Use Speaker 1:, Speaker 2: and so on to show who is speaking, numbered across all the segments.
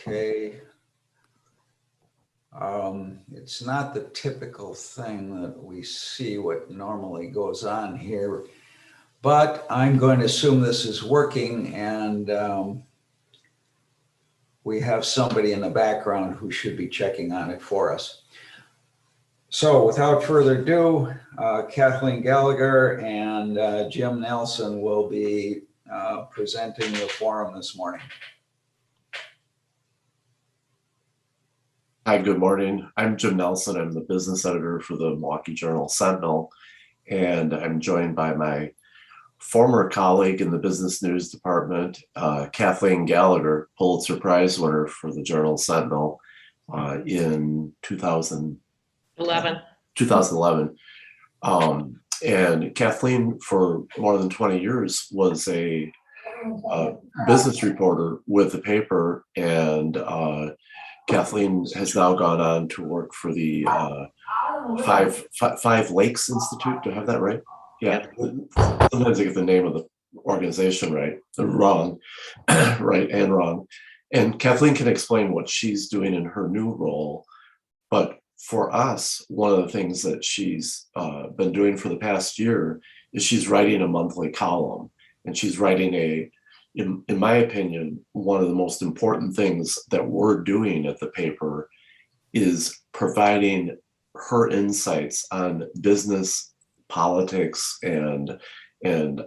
Speaker 1: Okay. It's not the typical thing that we see what normally goes on here, but I'm going to assume this is working and we have somebody in the background who should be checking on it for us. So without further ado, Kathleen Gallagher and Jim Nelson will be presenting the forum this morning.
Speaker 2: Hi, good morning. I'm Jim Nelson. I'm the business editor for the Milwaukee Journal Sentinel, and I'm joined by my former colleague in the business news department, Kathleen Gallagher, Pulitzer Prize winner for the Journal Sentinel in 2011. And Kathleen, for more than 20 years, was a business reporter with the paper, and Kathleen has now gone on to work for the Five Lakes Institute. Do I have that right? Yeah. Sometimes I get the name of the organization right and wrong. And Kathleen can explain what she's doing in her new role. But for us, one of the things that she's been doing for the past year is she's writing a monthly column. And she's writing in my opinion, one of the most important things that we're doing at the paper is providing her insights on business, politics, and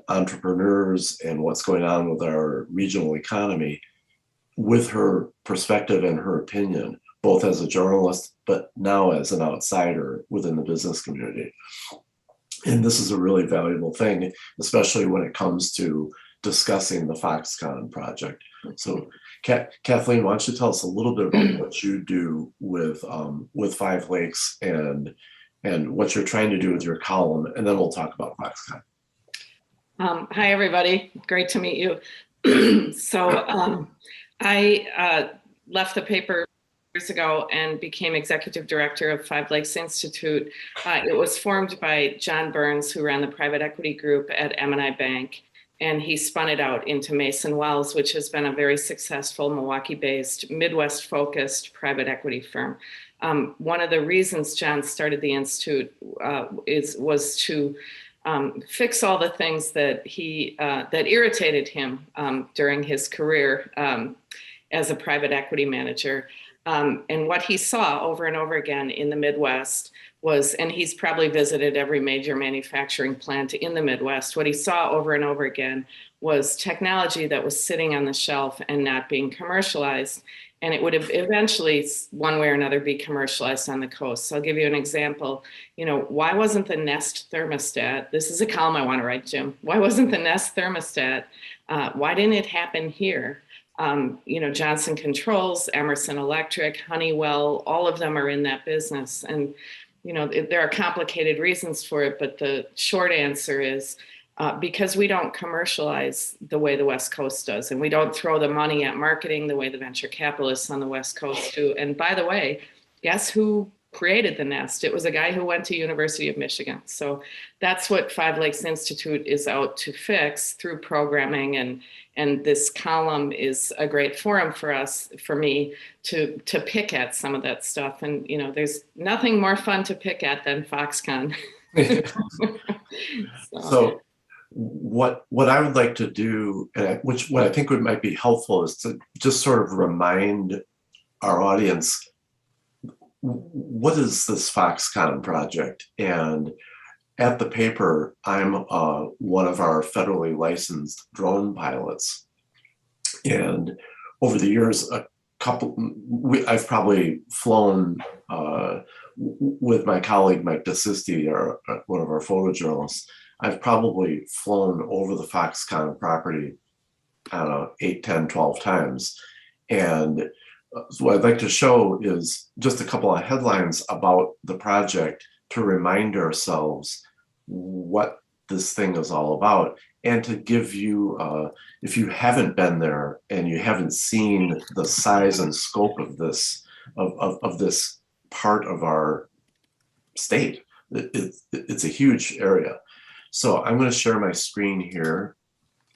Speaker 2: entrepreneurs and what's going on with our regional economy with her perspective and her opinion, both as a journalist, but now as an outsider within the business community. And this is a really valuable thing, especially when it comes to discussing the Foxconn project. So Kathleen, why don't you tell us a little bit about what you do with Five Lakes and what you're trying to do with your column, and then we'll talk about Foxconn.
Speaker 3: Hi, everybody. Great to meet you. So I left the paper years ago and became executive director of Five Lakes Institute. It was formed by John Burns, who ran the private equity group at M&I Bank. And he spun it out into Mason Wells, which has been a very successful Milwaukee-based, Midwest-focused private equity firm. One of the reasons John started the institute was to fix all the things that that irritated him during his career as a private equity manager. And what he saw over and over again in the Midwest was, and he's probably visited every major manufacturing plant in the Midwest, what he saw over and over again was technology that was sitting on the shelf and not being commercialized. And it would have eventually, one way or another, be commercialized on the coast. So I'll give you an example. You know, why wasn't the Nest thermostat, this is a column I want to write, Jim, why wasn't the Nest thermostat, why didn't it happen here? You know, Johnson Controls, Emerson Electric, Honeywell, all of them are in that business. And, you know, there are complicated reasons for it, but the short answer is because we don't commercialize the way the West Coast does, and we don't throw the money at marketing the way the venture capitalists on the West Coast do. And by the way, guess who created the Nest? It was a guy who went to University of Michigan. So that's what Five Lakes Institute is out to fix through programming, and this column is a great forum for me to pick at some of that stuff. And you know, there's nothing more fun to pick at than Foxconn.
Speaker 2: So what I would like to do, what I think might be helpful, is to just sort of remind our audience, what is this Foxconn project? And at the paper, I'm one of our federally licensed drone pilots. And over the years, I've probably flown with my colleague, Mike DeSisti, one of our photojournalists. I've probably flown over the Foxconn property, I don't know, 8, 10, 12 times. And so what I'd like to show is just a couple of headlines about the project to remind ourselves what this thing is all about, and to give you, if you haven't been there and you haven't seen the size and scope of this, of this part of our state, it's a huge area. So I'm going to share my screen here,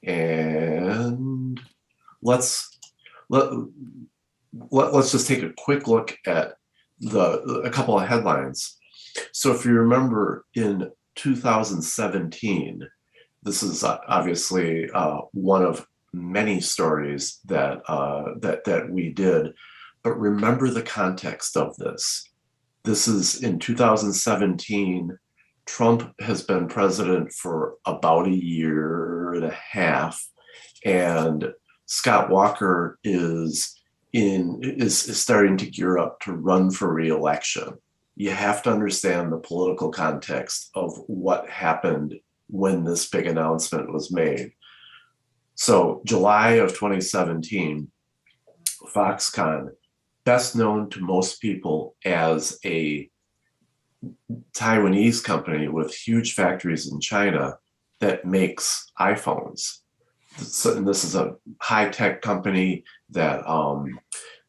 Speaker 2: and let's just take a quick look at a couple of headlines. So if you remember in 2017, this is obviously one of many stories that we did, but remember the context of this. This is in 2017. Trump has been president for about a year and a half, and Scott Walker is starting to gear up to run for re-election. You have to understand the political context of what happened when this big announcement was made. So July of 2017, Foxconn, best known to most people as a Taiwanese company with huge factories in China that makes iPhones. And this is a high-tech company that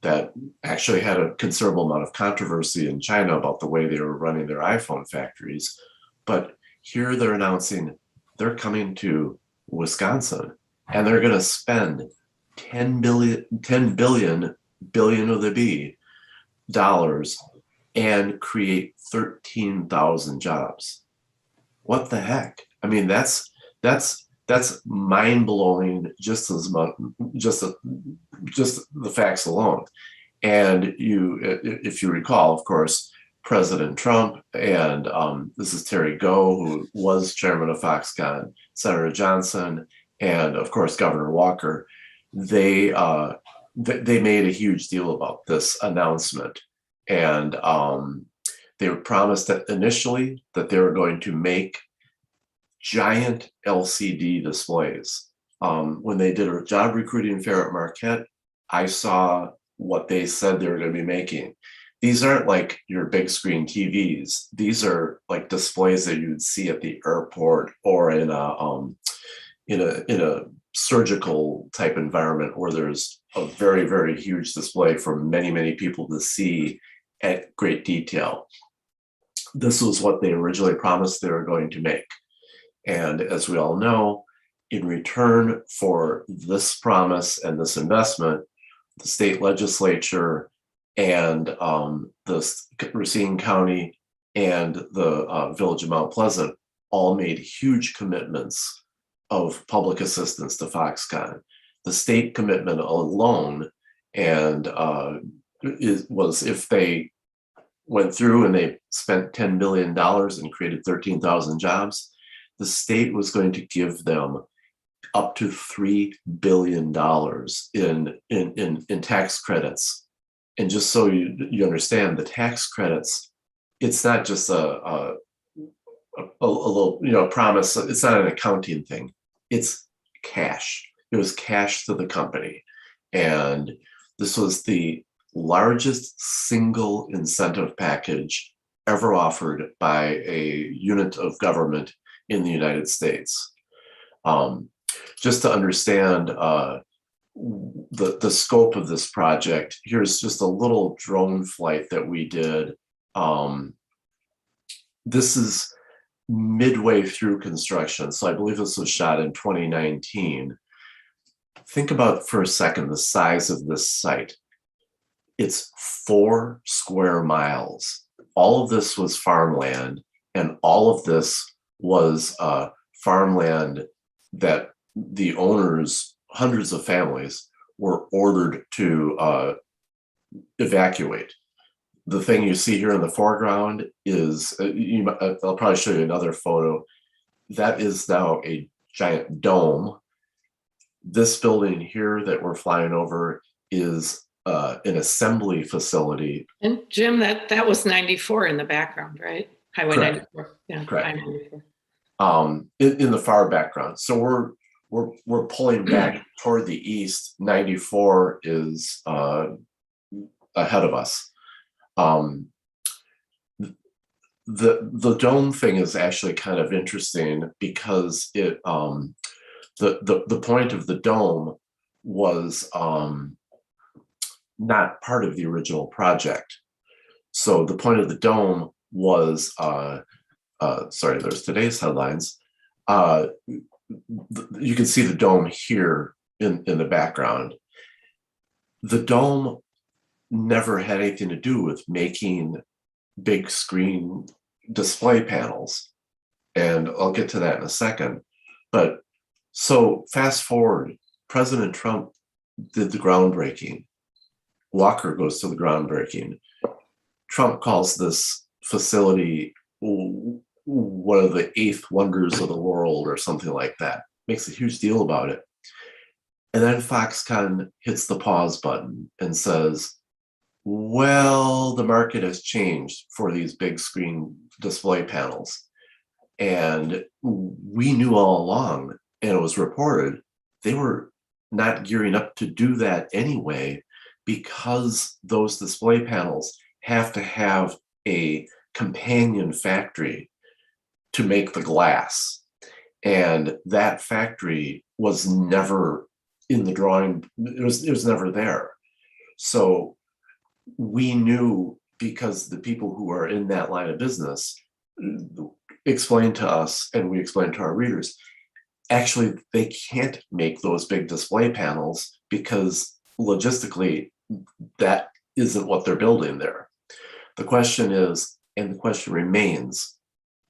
Speaker 2: that actually had a considerable amount of controversy in China about the way they were running their iPhone factories. But here they're announcing they're coming to Wisconsin, and they're going to spend 10 billion with a B dollars and create 13,000 jobs. What the heck? I mean, that's mind blowing. Just the facts alone. And if you recall, of course, President Trump and this is Terry Goh, who was chairman of Foxconn, Senator Johnson, and of course Governor Walker. They made a huge deal about this announcement, and they were promised that initially that they were going to make giant LCD displays. When they did a job recruiting fair at Marquette, I saw what they said they were going to be making. These aren't like your big screen TVs. These are like displays that you'd see at the airport or in a surgical type environment where there's a very, very huge display for many, many people to see at great detail. This was what they originally promised they were going to make. And as we all know, in return for this promise and this investment, the state legislature and the Racine County and the Village of Mount Pleasant all made huge commitments of public assistance to Foxconn. The state commitment alone was if they went through and they spent $10 billion and created 13,000 jobs, the state was going to give them up to $3 billion in tax credits. And just so you understand, the tax credits, it's not just a little promise. It's not an accounting thing. It's cash. It was cash to the company, and this was the largest single incentive package ever offered by a unit of government in the United States. Just to understand the scope of this project, here's just a little drone flight that we did. This is midway through construction, so I believe this was shot in 2019. Think about for a second the size of this site. It's 4 square miles. All of this was farmland, and all of this was farmland that the owners, hundreds of families, were ordered to evacuate. The thing you see here in the foreground is, I'll probably show you another photo. That is now a giant dome. This building here that we're flying over is an assembly facility.
Speaker 3: And Jim, that was 94 in the background, right? Highway
Speaker 2: Correct.
Speaker 3: 94. Yeah,
Speaker 2: Correct.
Speaker 3: I-94.
Speaker 2: In the far background. So we're pulling back toward the east. 94 is ahead of us. The dome thing is actually kind of interesting because it the point of the dome was not part of the original project. So the point of the dome was sorry, there's today's headlines. You can see the dome here in the background. The dome never had anything to do with making big screen display panels. And I'll get to that in a second. But so fast forward, President Trump did the groundbreaking. Walker goes to the groundbreaking. Trump calls this facility one of the eighth wonders of the world or something like that. Makes a huge deal about it. And then Foxconn hits the pause button and says, well, the market has changed for these big screen display panels. And we knew all along, and it was reported, they were not gearing up to do that anyway, because those display panels have to have a companion factory to make the glass. And that factory was never in the drawing, it was never there. So we knew, because the people who are in that line of business explained to us, and we explained to our readers, actually they can't make those big display panels because logistically that isn't what they're building there. The question is, and the question remains,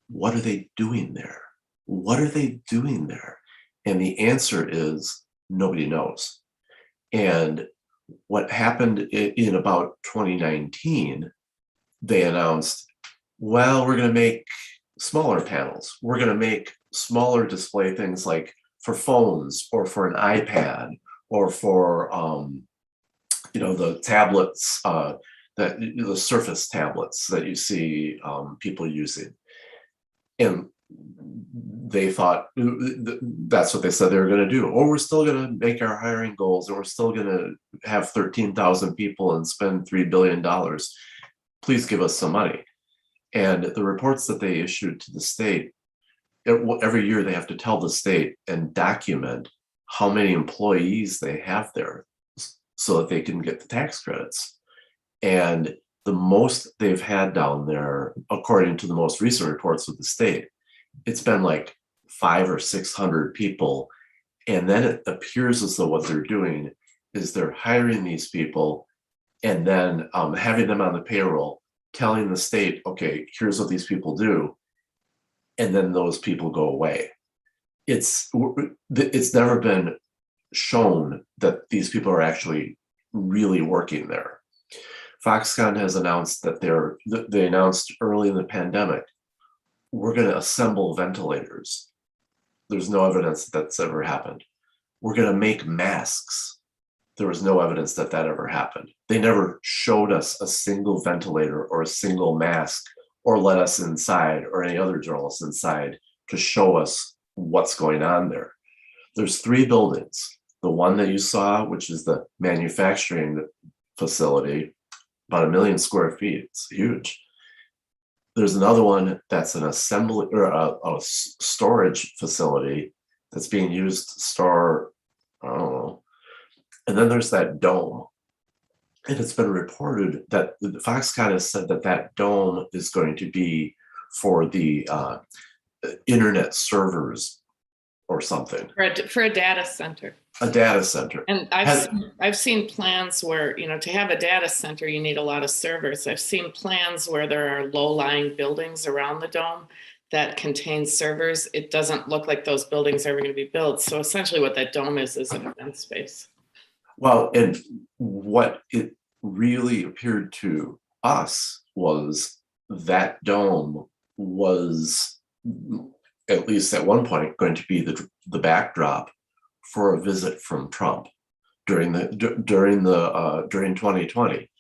Speaker 2: what are they doing there? What are they doing there? And the answer is nobody knows. And what happened in about 2019, they announced, well, we're going to make smaller panels. We're going to make smaller display things like for phones or for an iPad or for, the tablets, the Surface tablets that you see people using. And they thought that's what they said they were going to do. Or we're still going to make our hiring goals, or we're still going to have 13,000 people and spend $3 billion. Please give us some money. And the reports that they issued to the state, every year they have to tell the state and document how many employees they have there so that they can get the tax credits. And the most they've had down there, according to the most recent reports of the state, it's been like 500 or 600 people. And then it appears as though what they're doing is they're hiring these people and then having them on the payroll, telling the state, okay, here's what these people do. And then those people go away. It's never been shown that these people are actually really working there. Foxconn has announced that they announced early in the pandemic, we're going to assemble ventilators. There's no evidence that that's ever happened. We're going to make masks. There was no evidence that that ever happened. They never showed us a single ventilator or a single mask, or let us inside, or any other journalists inside, to show us what's going on there. There's 3 buildings. The one that you saw, which is the manufacturing facility, about 1 million square feet. It's huge. There's another one that's an assembly or a storage facility that's being used to store, I don't know. And then there's that dome. And it's been reported that Foxconn has said that that dome is going to be for the internet servers or something.
Speaker 3: For a data center.
Speaker 2: A data center.
Speaker 3: And I've seen plans where, to have a data center, you need a lot of servers. I've seen plans where there are low-lying buildings around the dome that contain servers. It doesn't look like those buildings are going to be built. So essentially what that dome is an event space.
Speaker 2: Well, and what it really appeared to us was that dome was, at least at one point, going to be the backdrop for a visit from Trump during 2020.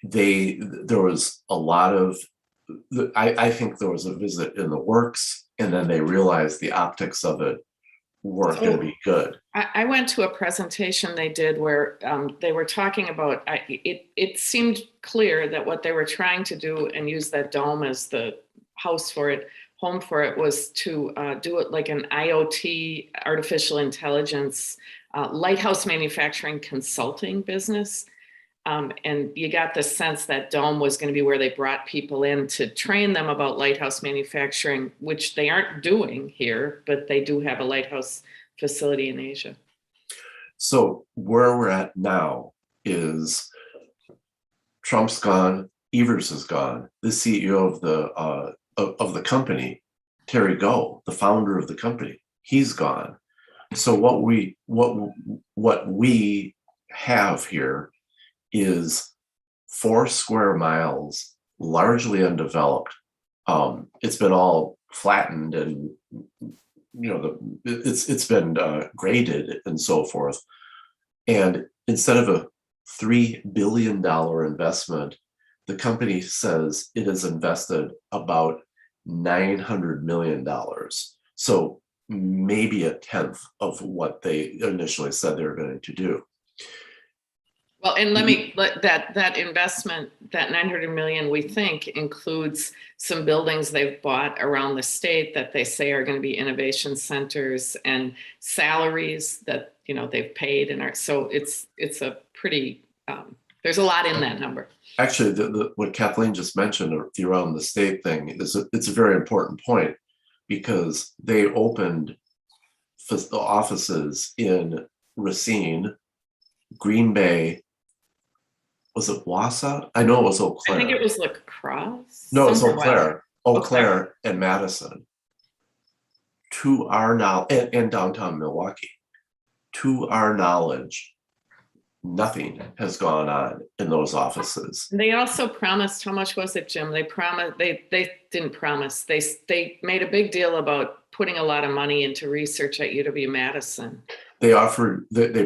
Speaker 2: There was a lot of, I think there was a visit in the works, and then they realized the optics of it weren't going to be good.
Speaker 3: I went to a presentation they did where they were talking about, it seemed clear that what they were trying to do and use that dome as the home for it, was to do it like an IoT, artificial intelligence, lighthouse manufacturing consulting business. And you got the sense that dome was going to be where they brought people in to train them about lighthouse manufacturing, which they aren't doing here, but they do have a lighthouse facility in Asia.
Speaker 2: So where we're at now is Trump's gone, Evers is gone. The CEO of the company, Terry Go, the founder of the company, he's gone. So what we have here is 4 square miles, largely undeveloped. It's been all flattened and it's been graded and so forth. And instead of a $3 billion investment, the company says it has invested about $900 million. So maybe a tenth of what they initially said they were going to do.
Speaker 3: Well, and that investment, that 900 million, we think includes some buildings they've bought around the state that they say are going to be innovation centers, and salaries that they've paid, and so it's a pretty there's a lot in that number.
Speaker 2: Actually, what Kathleen just mentioned around the state thing it's a very important point, because they opened offices in Racine, Green Bay. Was it Wausau? I know it was Eau Claire.
Speaker 3: I think it was La Crosse.
Speaker 2: No, it was Eau Claire. Eau
Speaker 3: Claire.
Speaker 2: Claire and Madison. To our knowledge, and downtown Milwaukee. To our knowledge, nothing has gone on in those offices.
Speaker 3: They also promised, how much was it, Jim? They promised, they didn't promise. They made a big deal about putting a lot of money into research at UW-Madison.
Speaker 2: They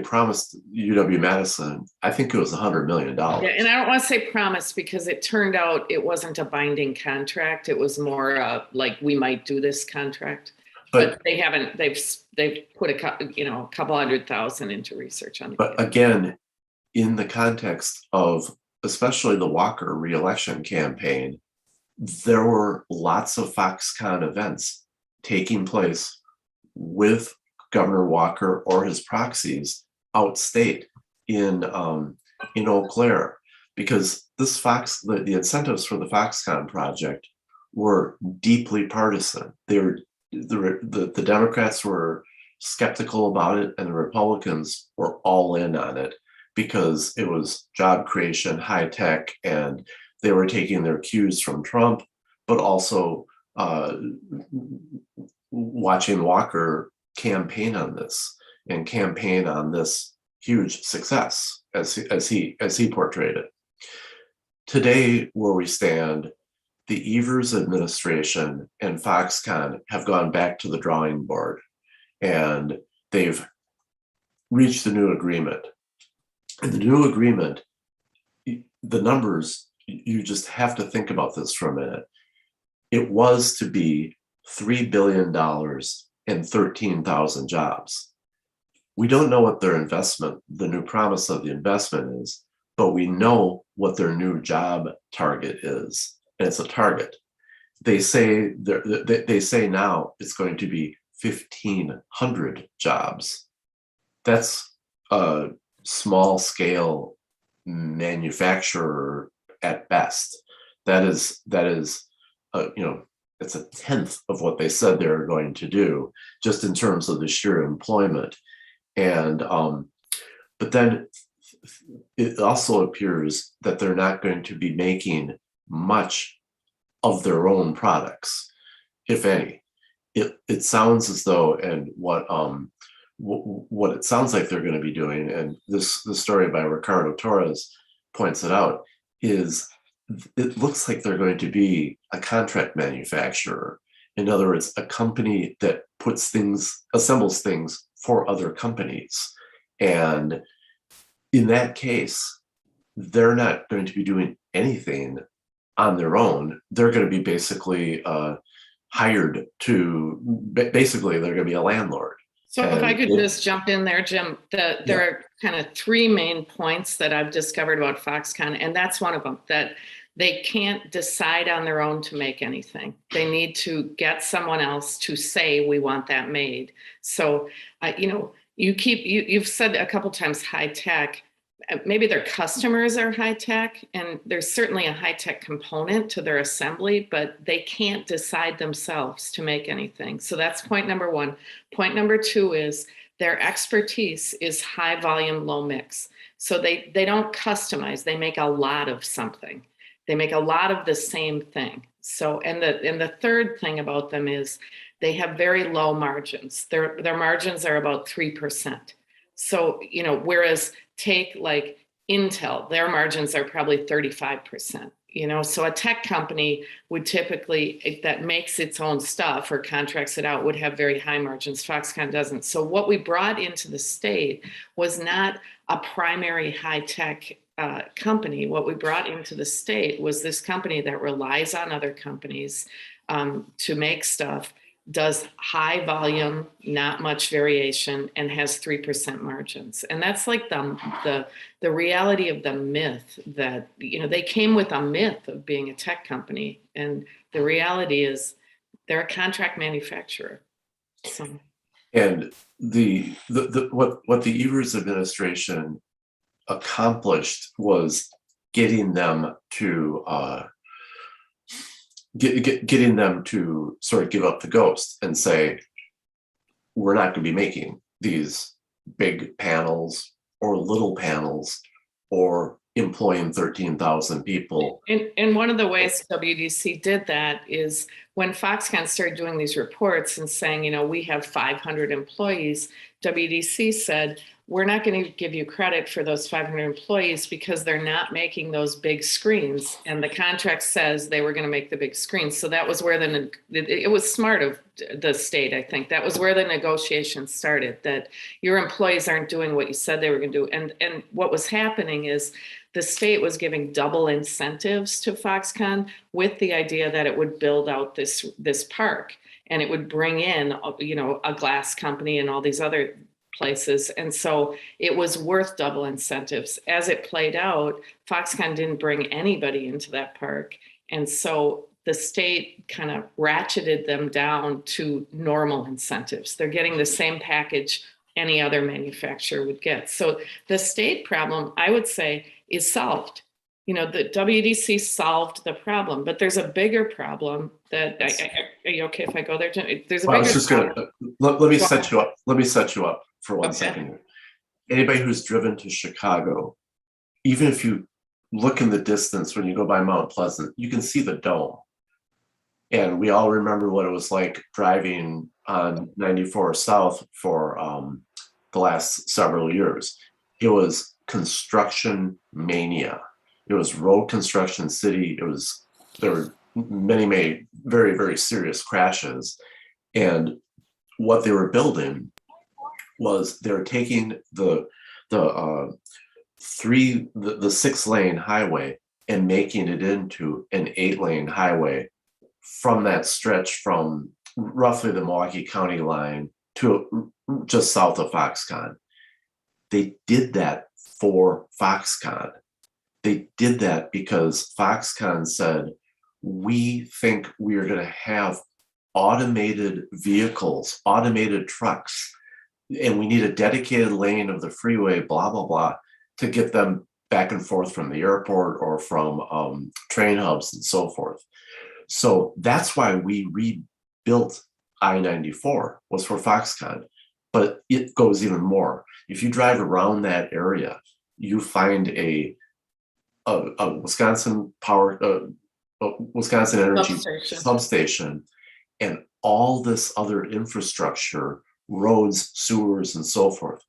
Speaker 2: promised UW-Madison, I think it was $100 million.
Speaker 3: Yeah, and I don't want to say promise, because it turned out it wasn't a binding contract. It was more like, we might do this contract, but they haven't. They've put a couple $100,000 into research on it.
Speaker 2: But again, in the context of especially the Walker re-election campaign, there were lots of Foxconn events taking place with Governor Walker or his proxies outstate in Eau Claire, because the incentives for the Foxconn project were deeply partisan. The Democrats were skeptical about it, and the Republicans were all in on it because it was job creation, high tech, and they were taking their cues from Trump, but also watching Walker campaign on this huge success as he portrayed it. Today, where we stand, the Evers administration and Foxconn have gone back to the drawing board, and they've reached a new agreement. And the new agreement, the numbers, you just have to think about this for a minute. It was to be $3 billion and 13,000 jobs. We don't know what their investment, the new promise of the investment is, but we know what their new job target is, and it's a target. They say now it's going to be 1,500 jobs. That's a small scale manufacturer at best. That is it's a tenth of what they said they were going to do, just in terms of the sheer employment. And but then it also appears that they're not going to be making much of their own products, if any. It sounds as though, and what it sounds like they're going to be doing, and the story by Ricardo Torres points it out, is it looks like they're going to be a contract manufacturer. In other words, a company that assembles things for other companies. And in that case, they're not going to be doing anything on their own. They're going to be basically hired to, basically they're going to be a landlord.
Speaker 3: So if I could just jump in there, Jim, there are kind of 3 main points that I've discovered about Foxconn, and that's one of them, that they can't decide on their own to make anything. They need to get someone else to say, we want that made. So, you've said a couple times high tech. Maybe their customers are high tech, and there's certainly a high tech component to their assembly, but they can't decide themselves to make anything. So that's point number 1. Point number 2 is their expertise is high volume, low mix. So they don't customize, they make a lot of something. They make a lot of the same thing. So, and the third thing about them is they have very low margins. Their margins are about 3%. So, you know, whereas take like Intel, their margins are probably 35%. You know, so a tech company would typically, that makes its own stuff or contracts it out, would have very high margins. Foxconn doesn't. So what we brought into the state was not a primary high tech company. What we brought into the state was this company that relies on other companies to make stuff, does high volume, not much variation, and has 3% margins. And that's like the reality of the myth that, you know, they came with a myth of being a tech company. And the reality is they're a contract manufacturer. So.
Speaker 2: And what the Evers administration accomplished was getting them to getting them to sort of give up the ghost and say, we're not going to be making these big panels or little panels or employing 13,000 people.
Speaker 3: And one of the ways WDC did that is when Foxconn started doing these reports and saying, you know, we have 500 employees, WDC said, we're not going to give you credit for those 500 employees because they're not making those big screens. And the contract says they were going to make the big screens. So that was where it was smart of the state, I think. That was where the negotiations started, that your employees aren't doing what you said they were going to do. And what was happening is the state was giving double incentives to Foxconn with the idea that it would build out this park and it would bring in, you know, a glass company and all these other places. And so it was worth double incentives. As it played out, Foxconn didn't bring anybody into that park. And so the state kind of ratcheted them down to normal incentives. They're getting the same package any other manufacturer would get. So the state problem, I would say, is solved. You know, the WDC solved the problem, but there's a bigger problem that, are you okay if I go there, Jim? There's a bigger
Speaker 2: I was just going to, let me set you up. Let me set you up for one
Speaker 3: Okay.
Speaker 2: second. Anybody who's driven to Chicago, even if you look in the distance when you go by Mount Pleasant, you can see the dome. And we all remember what it was like driving on 94 South for the last several years. It was construction mania. It was road construction city. There were many very, very serious crashes. And what they were building was they were taking the 6-lane highway and making it into an 8-lane highway from that stretch from roughly the Milwaukee County line to just south of Foxconn. They did that for Foxconn. They did that because Foxconn said, we think we are going to have automated vehicles, automated trucks, and we need a dedicated lane of the freeway, blah, blah, blah, to get them back and forth from the airport or from train hubs and so forth. So that's why we rebuilt I-94, was for Foxconn. But it goes even more. If you drive around that area, you find a Wisconsin Wisconsin Energy substation, and all this other infrastructure, roads, sewers, and so forth,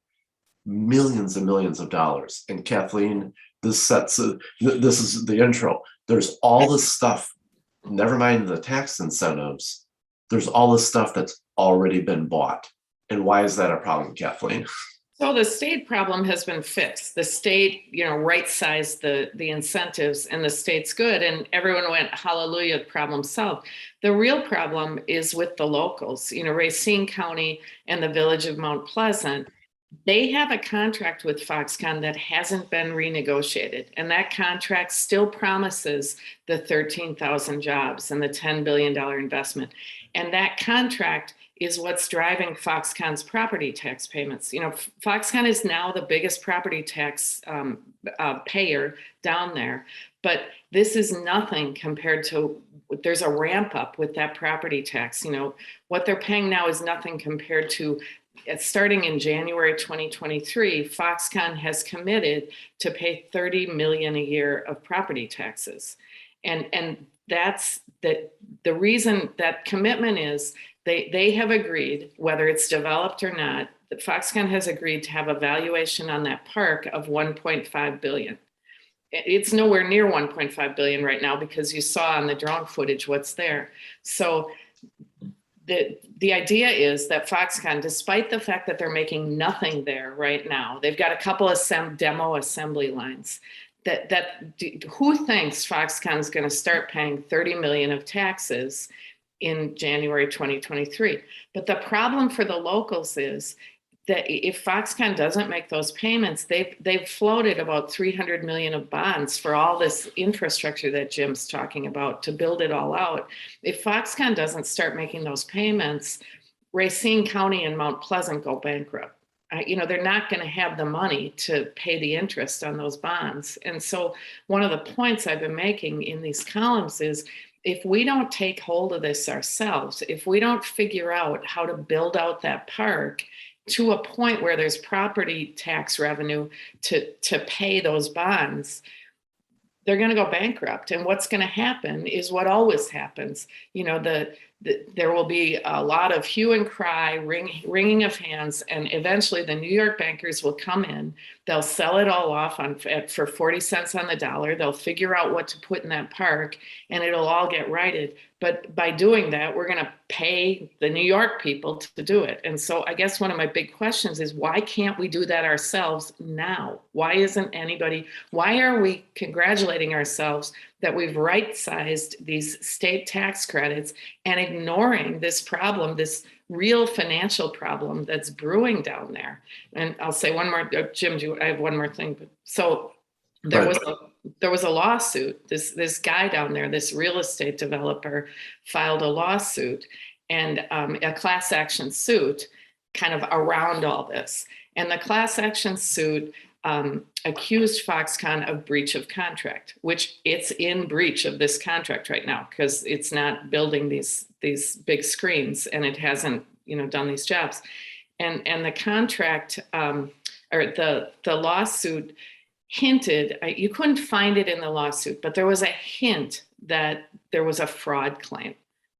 Speaker 2: millions and millions of dollars. And Kathleen, this is the intro. There's all this stuff, never mind the tax incentives, there's all this stuff that's already been bought. And why is that a problem, Kathleen?
Speaker 3: So the state problem has been fixed. The state, you know, right-sized the incentives, and the state's good. And everyone went, hallelujah, problem solved. The real problem is with the locals. You know, Racine County and the village of Mount Pleasant, they have a contract with Foxconn that hasn't been renegotiated. And that contract still promises the 13,000 jobs and the $10 billion investment. And that contract is what's driving Foxconn's property tax payments. You know, Foxconn is now the biggest property tax payer down there, but this is nothing compared to, there's a ramp up with that property tax. You know, what they're paying now is nothing compared to starting in January 2023, Foxconn has committed to pay $30 million a year of property taxes. And that's the reason that commitment is they have agreed, whether it's developed or not, that Foxconn has agreed to have a valuation on that park of 1.5 billion. It's nowhere near 1.5 billion right now because you saw on the drone footage what's there. So the idea is that Foxconn, despite the fact that they're making nothing there right now, they've got a couple of demo assembly lines. Who thinks Foxconn's going to start paying 30 million of taxes in January 2023? But the problem for the locals is that if Foxconn doesn't make those payments, they've floated about 300 million of bonds for all this infrastructure that Jim's talking about to build it all out. If Foxconn doesn't start making those payments, Racine County and Mount Pleasant go bankrupt. They're not going to have the money to pay the interest on those bonds. And so one of the points I've been making in these columns is, if we don't take hold of this ourselves, if we don't figure out how to build out that park to a point where there's property tax revenue to pay those bonds, they're going to go bankrupt. And what's going to happen is what always happens. There will be a lot of hue and cry, wringing of hands, and eventually the New York bankers will come in. They'll sell it all off for 40 cents on the dollar. They'll figure out what to put in that park, and it'll all get righted. But by doing that, we're going to pay the New York people to do it. And so I guess one of my big questions is, why can't we do that ourselves now? Why are we congratulating ourselves that we've right-sized these state tax credits and ignoring this problem, this real financial problem that's brewing down there? And I'll say one more, Jim, I have one more thing. So there was a lawsuit. This guy down there, this real estate developer, filed a lawsuit and a class action suit kind of around all this. And the class action suit accused Foxconn of breach of contract, which it's in breach of this contract right now because it's not building these big screens and it hasn't done these jobs. And the contract or the lawsuit hinted, you couldn't find it in the lawsuit, but there was a hint that there was a fraud claim,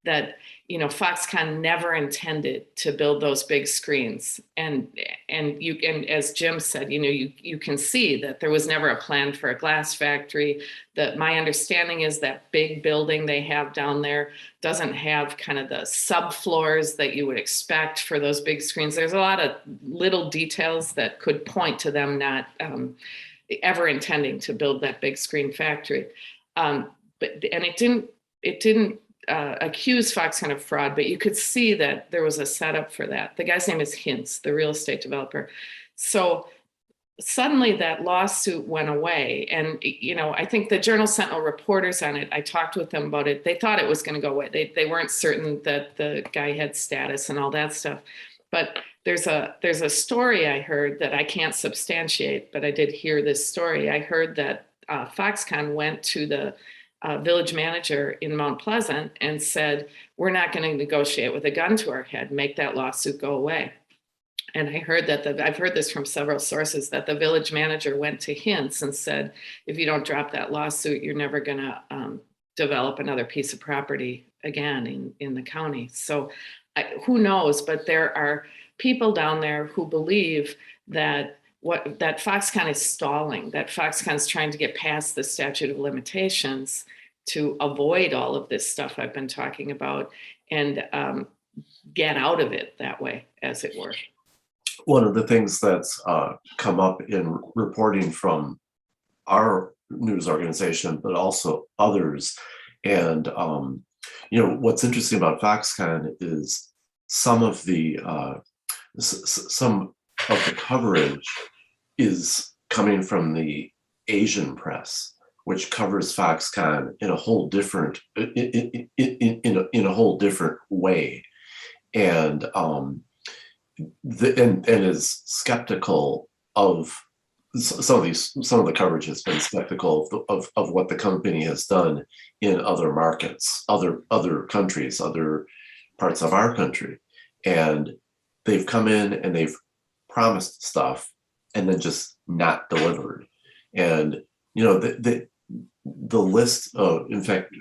Speaker 3: that Foxconn never intended to build those big screens. And as Jim said, you can see that there was never a plan for a glass factory. That my understanding is that big building they have down there doesn't have kind of the subfloors that you would expect for those big screens. There's a lot of little details that could point to them not ever intending to build that big screen factory. It didn't accuse Foxconn of fraud, but you could see that there was a setup for that. The guy's name is Hintz, the real estate developer. So suddenly that lawsuit went away. And, I think the Journal Sentinel reporters on it, I talked with them about it. They thought it was going to go away. They weren't certain that the guy had status and all that stuff. But there's a story I heard that I can't substantiate, but I did hear this story. I heard that Foxconn went to the village manager in Mount Pleasant and said, we're not going to negotiate with a gun to our head, make that lawsuit go away. And I heard that I've heard this from several sources, that the village manager went to Hintz and said, if you don't drop that lawsuit, you're never going to develop another piece of property again in the county. So who knows, but there are people down there who believe that Foxconn is stalling, that Foxconn's trying to get past the statute of limitations to avoid all of this stuff I've been talking about and get out of it that way, as it were.
Speaker 2: One of the things that's come up in reporting from our news organization, but also others, and what's interesting about Foxconn is some of the coverage is coming from the Asian press, which covers Foxconn in a whole different in a whole different way, and is skeptical of some of the coverage has been skeptical of what the company has done in other markets, other countries, other parts of our country, and they've come in and they've promised stuff and then just not delivered. And, you know, the list of, in fact,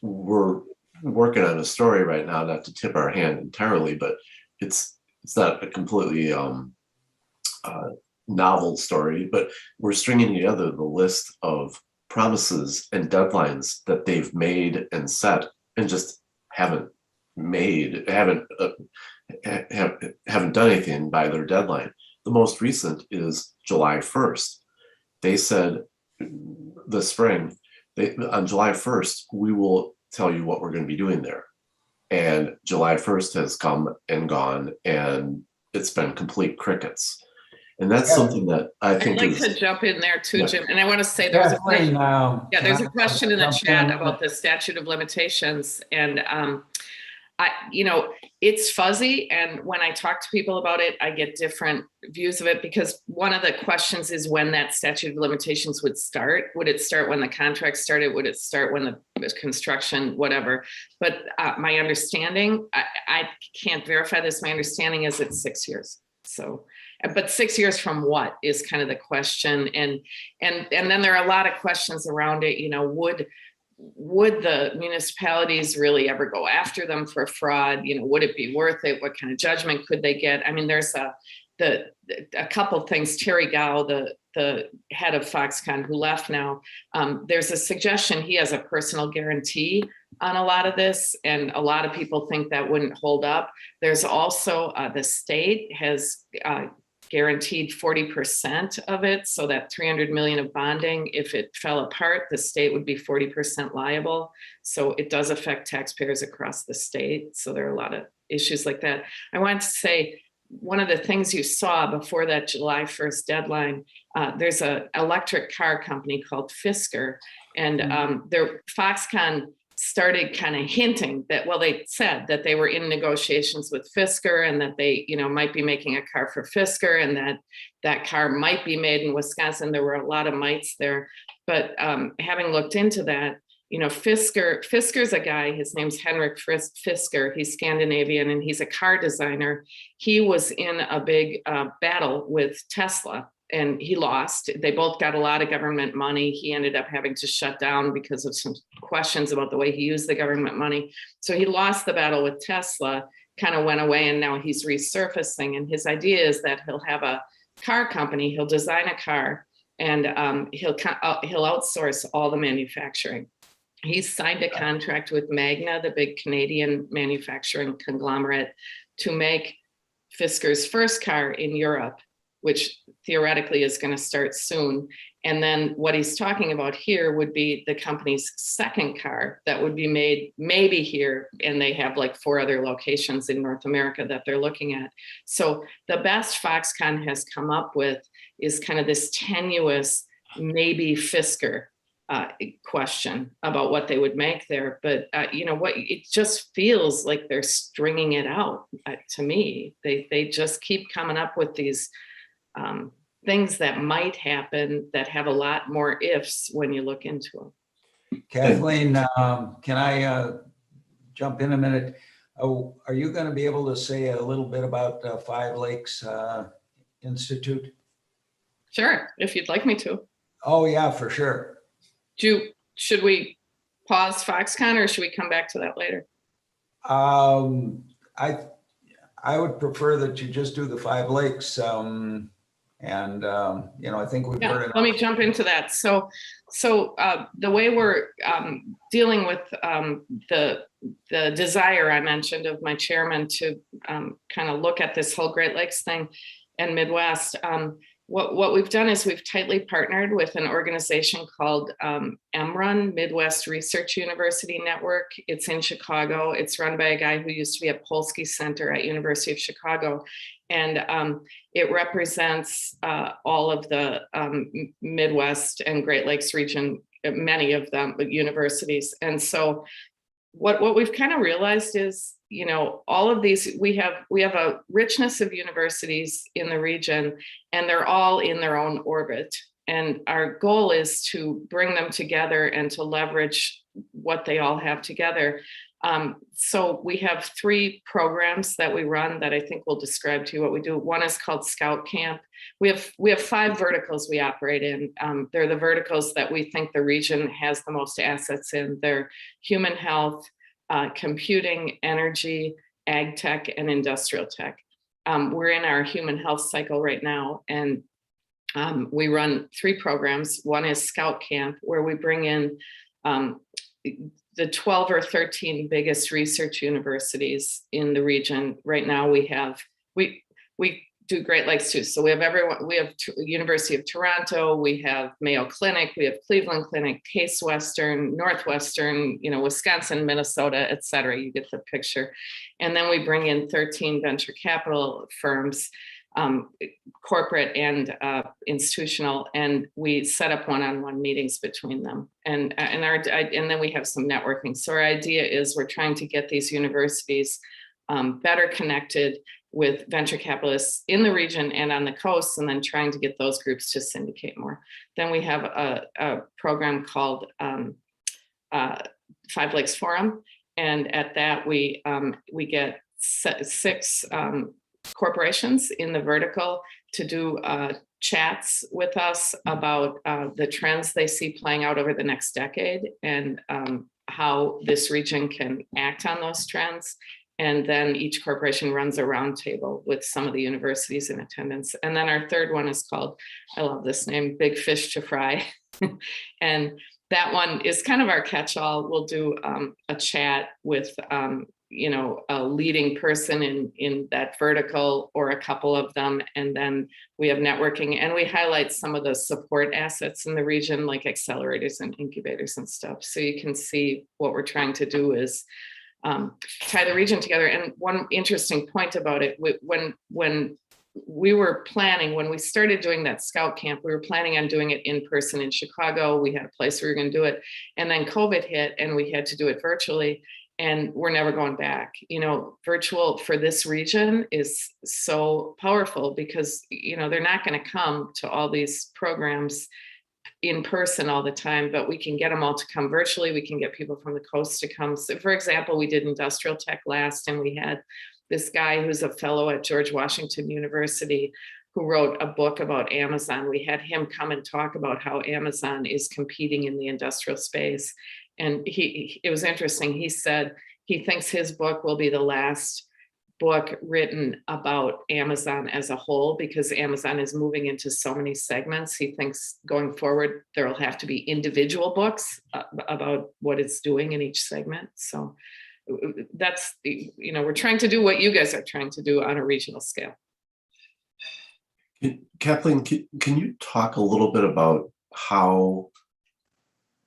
Speaker 2: we're working on a story right now, not to tip our hand entirely, but it's not a completely novel story, but we're stringing together the list of promises and deadlines that they've made and set and just haven't done anything by their deadline. The most recent is July 1st. They said this spring, on July 1st, we will tell you what we're going to be doing there. And July 1st has come and gone, and it's been complete crickets. And that's something that I think
Speaker 3: I'd like to jump in there too,
Speaker 2: Yeah.
Speaker 3: Jim. And I want to say there's
Speaker 1: Kathleen,
Speaker 3: there's a question in the
Speaker 1: jump
Speaker 3: chat
Speaker 1: in?
Speaker 3: about the statute of limitations. And you know, it's fuzzy. And when I talk to people about it, I get different views of it, because one of the questions is when that statute of limitations would start. Would it start when the contract started? Would it start when the construction, whatever? But my understanding, I can't verify this. My understanding is it's 6 years. So, but 6 years from what is kind of the question. And then there are a lot of questions around it. You know, would the municipalities really ever go after them for fraud? You know, would it be worth it? What kind of judgment could they get? I mean, there's a couple things. Terry Gao, the head of Foxconn, who left now, there's a suggestion he has a personal guarantee on a lot of this, and a lot of people think that wouldn't hold up. There's also the state has guaranteed 40% of it, so that 300 million of bonding, if it fell apart, the state would be 40% liable. So it does affect taxpayers across the state. So there are a lot of issues like that. I wanted to say, one of the things you saw before that July 1st deadline, there's an electric car company called Fisker, and Foxconn started kind of hinting that, well, they said that they were in negotiations with Fisker, and that they, you know, might be making a car for Fisker, and that car might be made in Wisconsin. There were a lot of mights there, but having looked into that, you know, Fisker's a guy, his name's Henrik Fisker. He's Scandinavian, and he's a car designer. He was in a big battle with Tesla, and he lost. They both got a lot of government money. He ended up having to shut down because of some questions about the way he used the government money. So he lost the battle with Tesla, kind of went away, and now he's resurfacing. And his idea is that he'll have a car company, he'll design a car, and he'll outsource all the manufacturing. He's signed a contract with Magna, the big Canadian manufacturing conglomerate, to make Fisker's first car in Europe, which theoretically is going to start soon. And then what he's talking about here would be the company's second car that would be made maybe here, and they have like 4 other locations in North America that they're looking at. So the best Foxconn has come up with is kind of this tenuous, maybe Fisker question about what they would make there. But you know what, it just feels like they're stringing it out to me. They just keep coming up with these things that might happen that have a lot more ifs when you look into them.
Speaker 1: Kathleen, can I jump in a minute? Oh, are you going to be able to say a little bit about Five Lakes Institute?
Speaker 3: Sure, if you'd like me to.
Speaker 1: Oh yeah, for sure.
Speaker 3: Should we pause Foxconn, or should we come back to that later?
Speaker 1: I would prefer that you just do the Five Lakes. You know, I think we've heard enough.
Speaker 3: Let me jump into that. So the way we're dealing with the desire I mentioned of my chairman to kind of look at this whole Great Lakes thing and Midwest, what we've done is we've tightly partnered with an organization called MRUN, Midwest Research University Network. It's in Chicago. It's run by a guy who used to be at Polsky Center at University of Chicago. And it represents all of the Midwest and Great Lakes region, many of them, universities. And so what we've kind of realized is, you know, all of these, we have a richness of universities in the region, and they're all in their own orbit. And our goal is to bring them together and to leverage what they all have together. So we have 3 programs that we run that I think will describe to you what we do. One is called Scout Camp. We have 5 verticals we operate in. They're the verticals that we think the region has the most assets in. They're human health, computing, energy, ag tech, and industrial tech. We're in our human health cycle right now, and we run 3 programs. One is Scout Camp, where we bring in the 12 or 13 biggest research universities in the region. Right now we do Great Lakes too. So we have everyone, we have University of Toronto, we have Mayo Clinic, we have Cleveland Clinic, Case Western, Northwestern, Wisconsin, Minnesota, et cetera. You get the picture. And then we bring in 13 venture capital firms, corporate and institutional, and we set up one-on-one meetings between them. And then we have some networking. So our idea is we're trying to get these universities better connected with venture capitalists in the region and on the coast, and then trying to get those groups to syndicate more. Then we have a program called 5 Lakes Forum, and at that we get 6 corporations in the vertical to do chats with us about the trends they see playing out over the next decade, and how this region can act on those trends. And then each corporation runs a roundtable with some of the universities in attendance. And then our third one is called, I love this name, Big Fish to Fry. And that one is kind of our catch-all. We'll do a chat with a leading person in that vertical, or a couple of them. And then we have networking, and we highlight some of the support assets in the region, like accelerators and incubators and stuff. So you can see what we're trying to do is tie the region together. And one interesting point about it, when we were planning, when we started doing that Scout Camp, we were planning on doing it in person in Chicago. We had a place we were going to do it. And then COVID hit and we had to do it virtually. And we're never going back. Virtual for this region is so powerful because, they're not going to come to all these programs in person all the time, but we can get them all to come virtually. We can get people from the coast to come. So for example, we did industrial tech last, and we had this guy who's a fellow at George Washington University who wrote a book about Amazon. We had him come and talk about how Amazon is competing in the industrial space. And it was interesting. He said he thinks his book will be the last book written about Amazon as a whole, because Amazon is moving into so many segments. He thinks going forward, there will have to be individual books about what it's doing in each segment. So that's, we're trying to do what you guys are trying to do on a regional scale.
Speaker 2: Kathleen, can you talk a little bit about how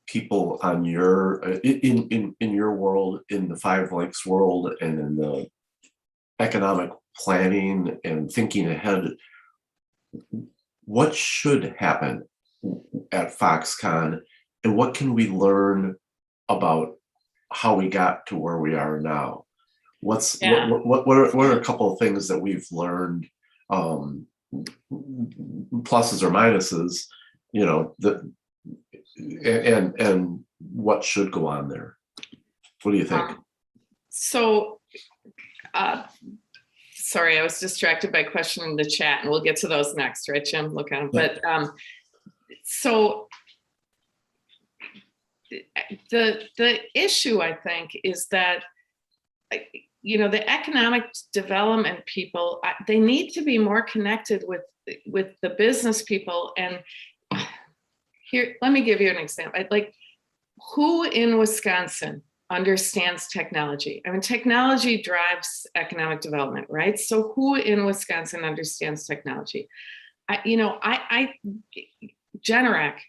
Speaker 2: people on your in your world, in the 5 Lakes world, and in the economic planning and thinking ahead, what should happen at Foxconn, and what can we learn about how we got to where we are now? What are a couple of things that we've learned, pluses or minuses, and what should go on there? What do you think?
Speaker 3: Sorry, I was distracted by a question in the chat, and we'll get to those next, right, Jim? Look at them. But so the issue, I think, is that the economic development people, they need to be more connected with the business people. And here, let me give you an example. Who in Wisconsin understands technology? I mean, technology drives economic development, right? So who in Wisconsin understands technology? Generac,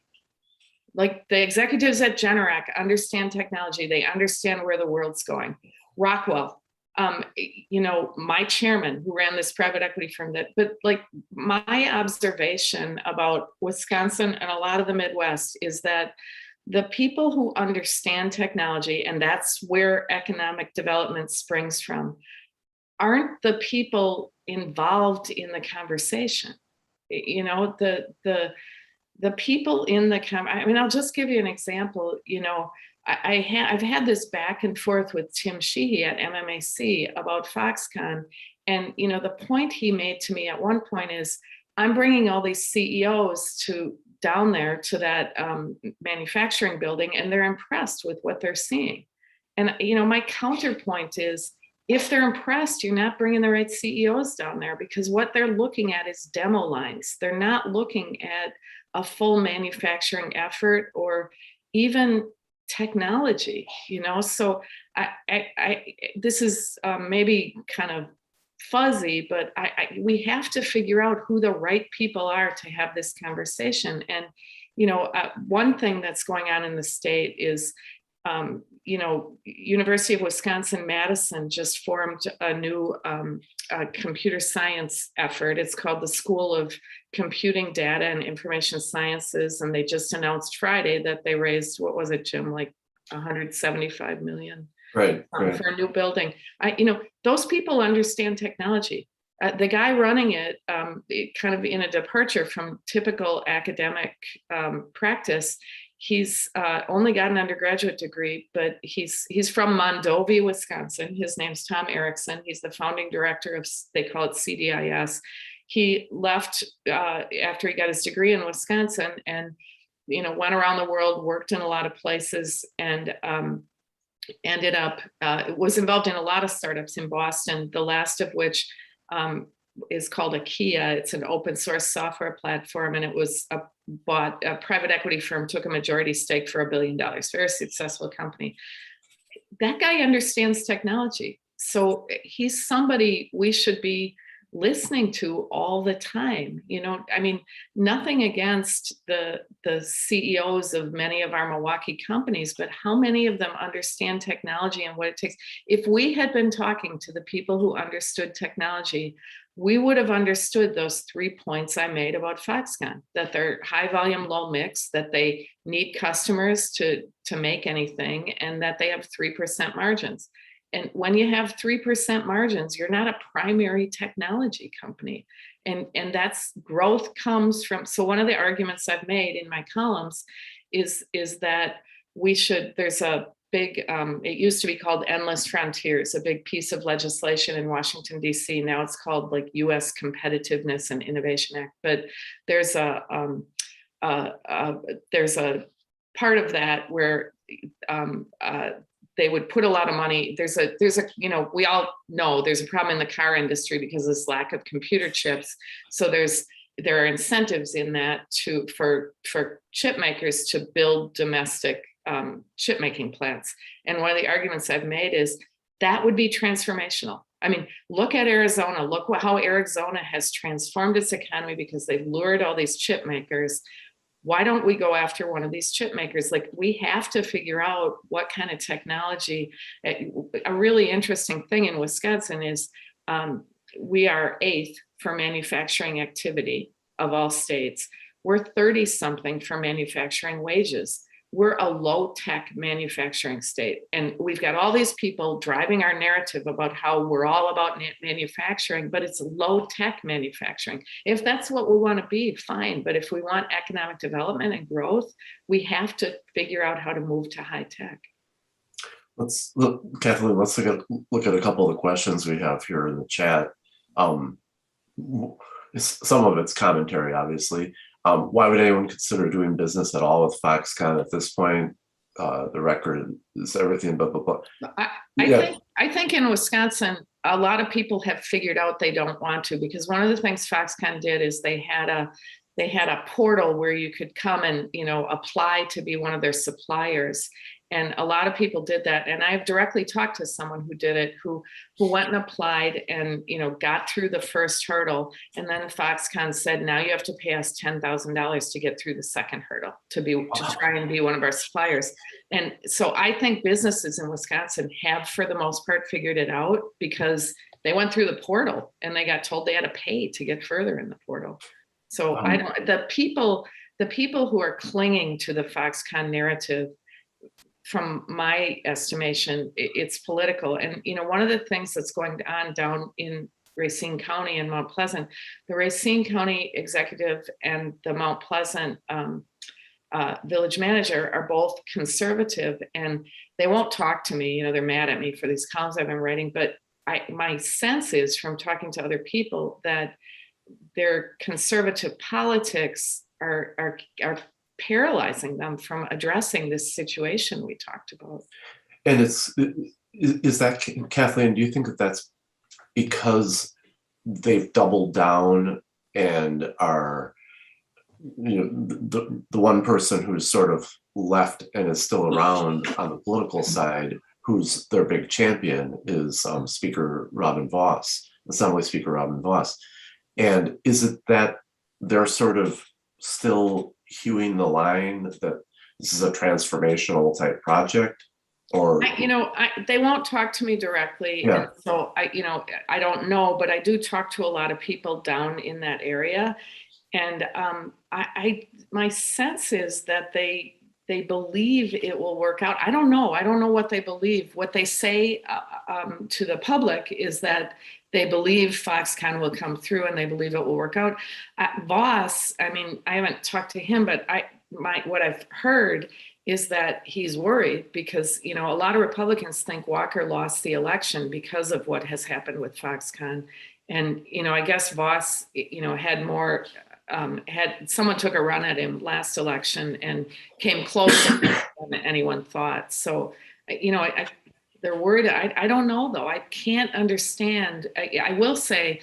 Speaker 3: like the executives at Generac understand technology. They understand where the world's going. Rockwell, my chairman who ran this private equity firm, but my observation about Wisconsin and a lot of the Midwest is that the people who understand technology, and that's where economic development springs from, aren't the people involved in the conversation. the people in the I mean, I'll just give you an example. I've had this back and forth with Tim Sheehy at MMAC about Foxconn. And, the point he made to me at one point is, I'm bringing all these CEOs down there to that manufacturing building, and they're impressed with what they're seeing. And, my counterpoint is, if they're impressed, you're not bringing the right CEOs down there, because what they're looking at is demo lines. They're not looking at a full manufacturing effort or even technology, So this is maybe kind of fuzzy, but we have to figure out who the right people are to have this conversation. And, one thing that's going on in the state is, University of Wisconsin-Madison just formed a new computer science effort. It's called the School of Computing, Data, and Information Sciences. And they just announced Friday that they raised, what was it, Jim, like 175 million
Speaker 2: Right.
Speaker 3: for a new building. Those people understand technology. The guy running it, kind of in a departure from typical academic practice, he's only got an undergraduate degree, but he's from Mondovi, Wisconsin. His name's Tom Erickson. He's the founding director of, they call it CDIS. He left after he got his degree in Wisconsin, and went around the world, worked in a lot of places, and ended up was involved in a lot of startups in Boston. The last of which is called Akia. It's an open source software platform, and it was bought. A private equity firm took a majority stake for $1 billion. Very successful company. That guy understands technology, so he's somebody we should be listening to all the time. I mean, nothing against the CEOs of many of our Milwaukee companies, but how many of them understand technology and what it takes? If we had been talking to the people who understood technology, we would have understood those 3 points I made about Foxconn, that they're high volume, low mix, that they need customers to make anything, and that they have 3% margins. And when you have 3% margins, you're not a primary technology company. And that's growth comes from, so one of the arguments I've made in my columns is that there's a big, it used to be called Endless Frontiers, a big piece of legislation in Washington, D.C. Now it's called like U.S. Competitiveness and Innovation Act. But there's a part of that where they would put a lot of money. There's a, we all know there's a problem in the car industry because of this lack of computer chips. So there are incentives in that for chip makers to build domestic chip making plants. And one of the arguments I've made is that would be transformational. I mean, look at Arizona. Look how Arizona has transformed its economy because they've lured all these chip makers. Why don't we go after one of these chip makers? Like, we have to figure out what kind of technology. A really interesting thing in Wisconsin is we are 8th for manufacturing activity of all states. We're 30 something for manufacturing wages. We're a low tech manufacturing state. And we've got all these people driving our narrative about how we're all about manufacturing, but it's low tech manufacturing. If that's what we want to be, fine. But if we want economic development and growth, we have to figure out how to move to high tech.
Speaker 2: Let's look, Kathleen, let's look at a couple of the questions we have here in the chat. Some of it's commentary, obviously. Why would anyone consider doing business at all with Foxconn at this point? The record is everything, blah, blah, blah.
Speaker 3: I think in Wisconsin, a lot of people have figured out they don't want to, because one of the things Foxconn did is they had a portal where you could come and, apply to be one of their suppliers. And a lot of people did that. And I've directly talked to someone who did it, who went and applied and, got through the first hurdle. And then Foxconn said, now you have to pay us $10,000 to get through the second hurdle to try and be one of our suppliers. And so I think businesses in Wisconsin have, for the most part, figured it out because they went through the portal and they got told they had to pay to get further in the portal. So the people who are clinging to the Foxconn narrative, from my estimation, it's political. And, one of the things that's going on down in Racine County and Mount Pleasant. The Racine County executive and the Mount Pleasant village manager are both conservative, and they won't talk to me. They're mad at me for these columns I've been writing, but my sense is from talking to other people that their conservative politics are paralyzing them from addressing this situation we talked about.
Speaker 2: And is that, Kathleen, do you think that that's because they've doubled down and are, the one person who's sort of left and is still around on the political side, who's their big champion, is Speaker Robin Vos, Assembly Speaker Robin Vos. And is it that they're sort of still hewing the line that this is a transformational type project? Or
Speaker 3: they won't talk to me directly.
Speaker 2: Yeah.
Speaker 3: So I don't know, but I do talk to a lot of people down in that area. And my sense is that they believe it will work out. I don't know what they believe. What they say to the public is that they believe Foxconn will come through and they believe it will work out. Voss, I haven't talked to him, but what I've heard is that he's worried because, a lot of Republicans think Walker lost the election because of what has happened with Foxconn. And, I guess Voss, had more, someone took a run at him last election and came closer than anyone thought. So, they're worried. I don't know, though. I can't understand. I will say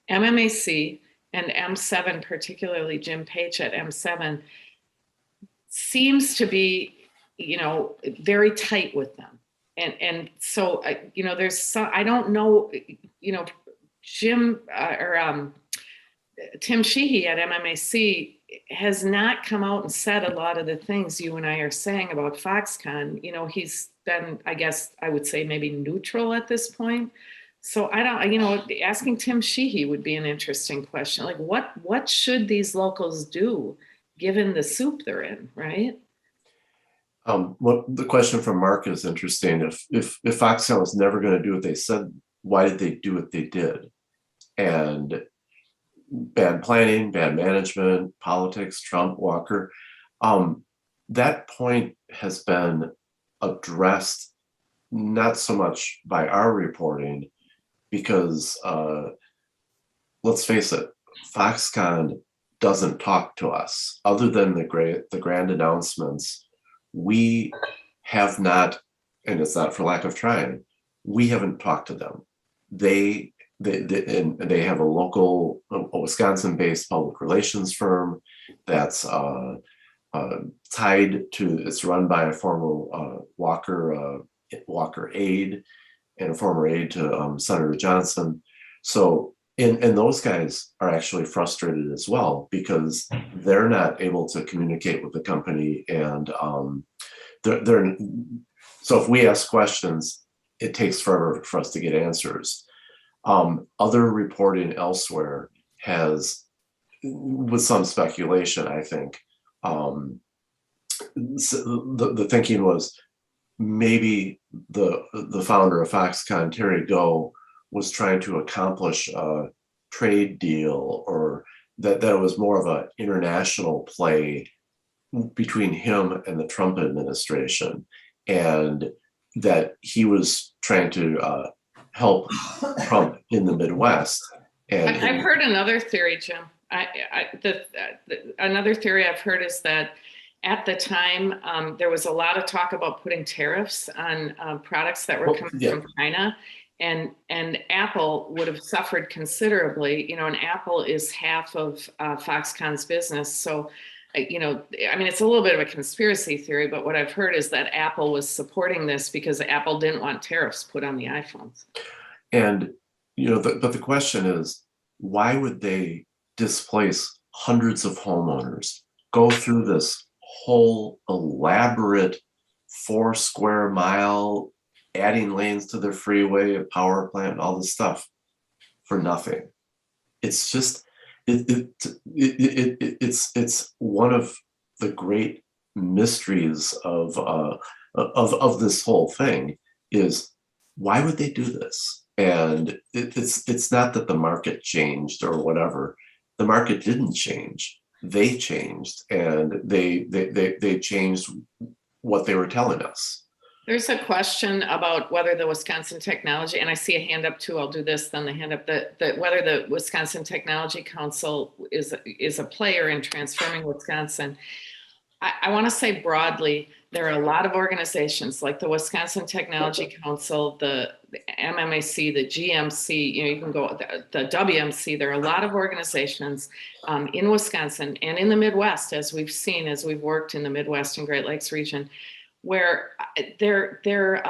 Speaker 3: MMAC and M7, particularly Jim Page at M7, seems to be, very tight with them. And so, there's some, I don't know, Jim Tim Sheehy at MMAC has not come out and said a lot of the things you and I are saying about Foxconn. He's been, I guess I would say, maybe neutral at this point. So I don't, asking Tim Sheehy would be an interesting question. Like, what should these locals do given the soup they're in, right?
Speaker 2: Well, the question from Mark is interesting. If Foxconn was never going to do what they said, why did they do what they did? And bad planning, bad management, politics, Trump, Walker. That point has been addressed not so much by our reporting, because let's face it, Foxconn doesn't talk to us. Other than the grand announcements, we have not, and it's not for lack of trying, we haven't talked to them. They have a local, a Wisconsin-based public relations firm that's tied to, it's run by a former Walker aide and a former aide to Senator Johnson. So, and those guys are actually frustrated as well because they're not able to communicate with the company, and so if we ask questions, it takes forever for us to get answers. Other reporting elsewhere has, with some speculation, I think, the thinking was maybe the founder of Foxconn, Terry Go, was trying to accomplish a trade deal, or that it was more of an international play between him and the Trump administration, and that he was trying to help Trump in the Midwest. And
Speaker 3: I've heard another theory, Jim. Another theory I've heard is that at the time there was a lot of talk about putting tariffs on products that were coming from China, and Apple would have suffered considerably. And Apple is half of Foxconn's business, so. It's a little bit of a conspiracy theory, but what I've heard is that Apple was supporting this because Apple didn't want tariffs put on the iPhones.
Speaker 2: And, but the question is, why would they displace hundreds of homeowners, go through this whole elaborate 4 square mile, adding lanes to their freeway, a power plant, all this stuff for nothing? It's just, it's one of the great mysteries of this whole thing, is why would they do this? And it's not that the market changed or whatever. The market didn't change. They changed, and they changed what they were telling us.
Speaker 3: There's a question about whether the Wisconsin Technology, and I see a hand up too, I'll do this, then the hand up, whether the Wisconsin Technology Council is a player in transforming Wisconsin. I want to say broadly, there are a lot of organizations like the Wisconsin Technology Council, the MMAC, the GMC, you can go, the WMC. There are a lot of organizations in Wisconsin and in the Midwest, as we've seen, as we've worked in the Midwest and Great Lakes region, where they're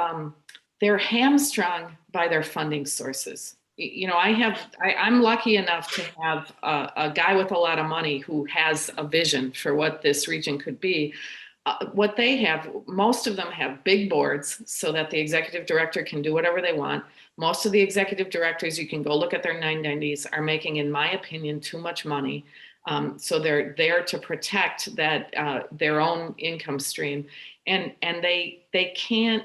Speaker 3: hamstrung by their funding sources. I'm lucky enough to have a guy with a lot of money who has a vision for what this region could be. What they have, most of them have big boards so that the executive director can do whatever they want. Most of the executive directors, you can go look at their 990s, are making, in my opinion, too much money. So they're there to protect that their own income stream. And they can't,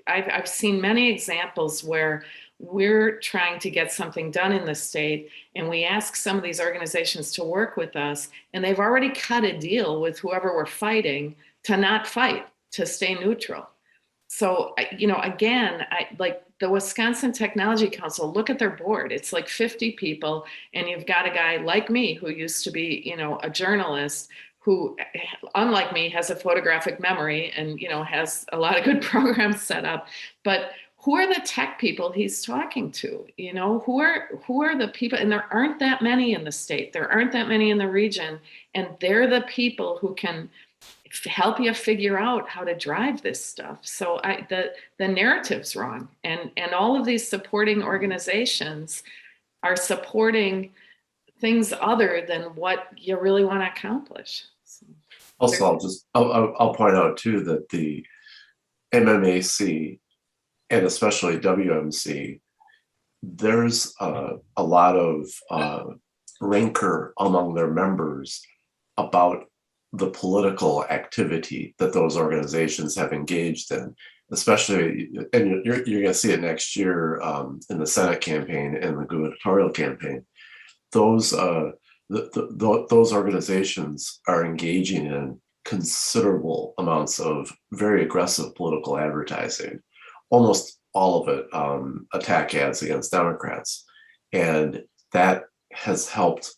Speaker 3: I've seen many examples where we're trying to get something done in the state, and we ask some of these organizations to work with us, and they've already cut a deal with whoever we're fighting to not fight, to stay neutral. So, again, like the Wisconsin Technology Council, look at their board. It's like 50 people, and you've got a guy like me who used to be, a journalist who, unlike me, has a photographic memory and, has a lot of good programs set up. But who are the tech people he's talking to? Who are the people? And there aren't that many in the state. There aren't that many in the region. And they're the people who can help you figure out how to drive this stuff. So the narrative's wrong. And all of these supporting organizations are supporting things other than what you really want to accomplish. So,
Speaker 2: also, I'll point out too that the MMAC and especially WMC, there's a lot of rancor among their members about the political activity that those organizations have engaged in, especially, and you're going to see it next year in the Senate campaign and the gubernatorial campaign. Those organizations are engaging in considerable amounts of very aggressive political advertising. Almost all of it attack ads against Democrats, and that has helped.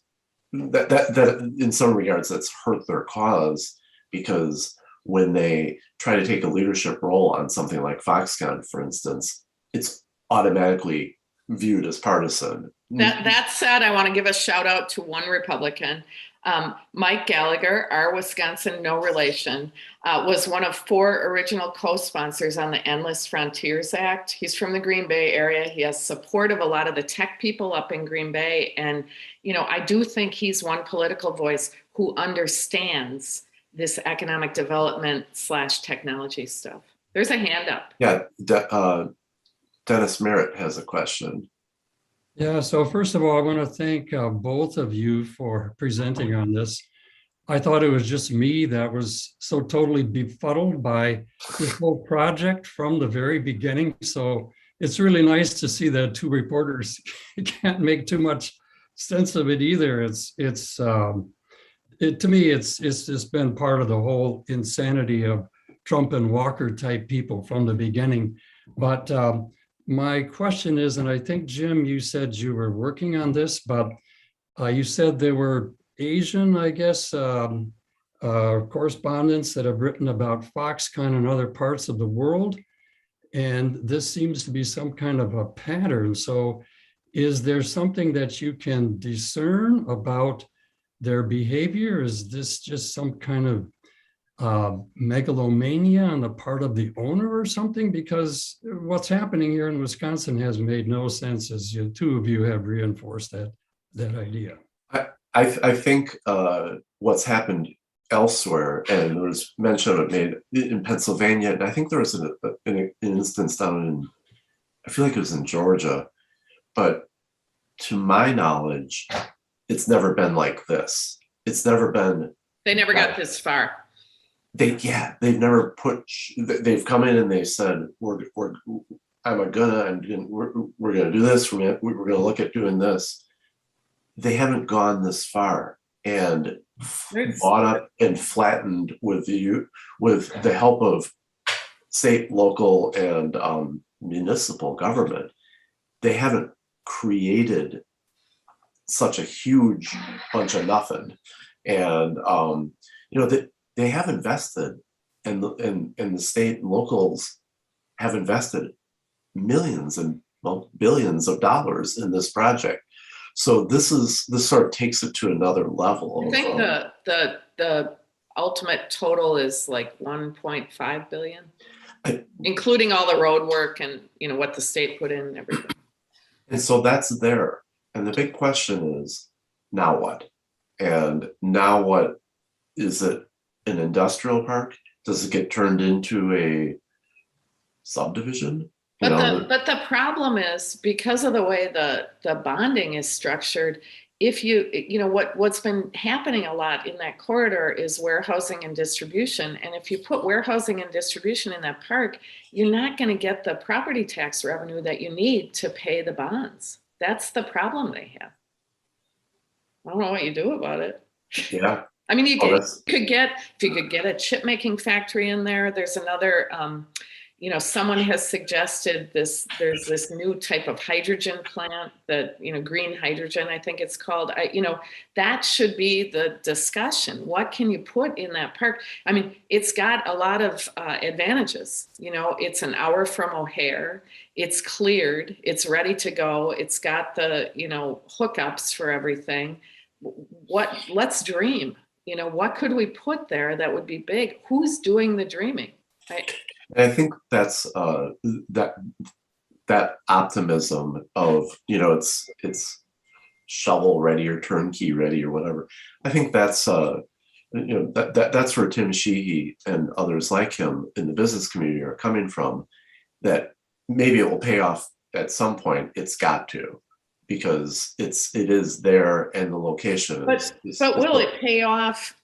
Speaker 2: That in some regards that's hurt their cause, because when they try to take a leadership role on something like Foxconn, for instance, it's automatically viewed as partisan.
Speaker 3: That said, I want to give a shout out to one Republican. Mike Gallagher, our Wisconsin no relation, was one of 4 original co-sponsors on the Endless Frontiers Act. He's from the Green Bay area. He has support of a lot of the tech people up in Green Bay. And, I do think he's one political voice who understands this economic development / technology stuff. There's a hand up.
Speaker 2: Yeah, Dennis Merritt has a question.
Speaker 4: Yeah, so first of all, I want to thank both of you for presenting on this. I thought it was just me that was so totally befuddled by this whole project from the very beginning. So it's really nice to see that 2 reporters can't make too much sense of it either. To me, it's just been part of the whole insanity of Trump and Walker type people from the beginning. But my question is, and I think, Jim, you said you were working on this, but you said there were Asian, I guess, correspondents that have written about Foxconn and other parts of the world. And this seems to be some kind of a pattern. So is there something that you can discern about their behavior? Is this just some kind of megalomania on the part of the owner or something? Because what's happening here in Wisconsin has made no sense, as you 2 of you have reinforced that idea.
Speaker 2: I think what's happened elsewhere, and there was mention of it made in Pennsylvania, and I think there was an instance down in, I feel like it was in Georgia, but to my knowledge, it's never been like this. It's never been.
Speaker 3: They never got this far.
Speaker 2: They've never they've come in and they said, we're gonna do this, we're gonna look at doing this. They haven't gone this far and bought up and flattened with the help of state, local, and municipal government. They haven't created such a huge bunch of nothing, and they have invested, and the state and locals have invested millions and billions of dollars in this project. So this sort of takes it to another level.
Speaker 3: I think the ultimate total is like 1.5 billion, including all the road work and what the state put in and everything.
Speaker 2: And so that's there. And the big question is, now what? And now what? Is it an industrial park? Does it get turned into a subdivision?
Speaker 3: But the problem is, because of the way the bonding is structured, if what's been happening a lot in that corridor is warehousing and distribution. And if you put warehousing and distribution in that park, you're not going to get the property tax revenue that you need to pay the bonds. That's the problem they have. I don't know what you do about it.
Speaker 2: Yeah.
Speaker 3: I mean, if you could get a chip making factory in there. There's another, someone has suggested there's this new type of hydrogen plant that, green hydrogen, I think it's called. That should be the discussion. What can you put in that park? I mean, it's got a lot of advantages. It's an hour from O'Hare. It's cleared. It's ready to go. It's got the, hookups for everything. Let's dream. What could we put there that would be big? Who's doing the dreaming?
Speaker 2: I think that's that optimism of, it's shovel ready or turnkey ready or whatever. I think that's that's where Tim Sheehy and others like him in the business community are coming from. That maybe it will pay off at some point. It's got to, because it is there, and the location
Speaker 3: but will it pay off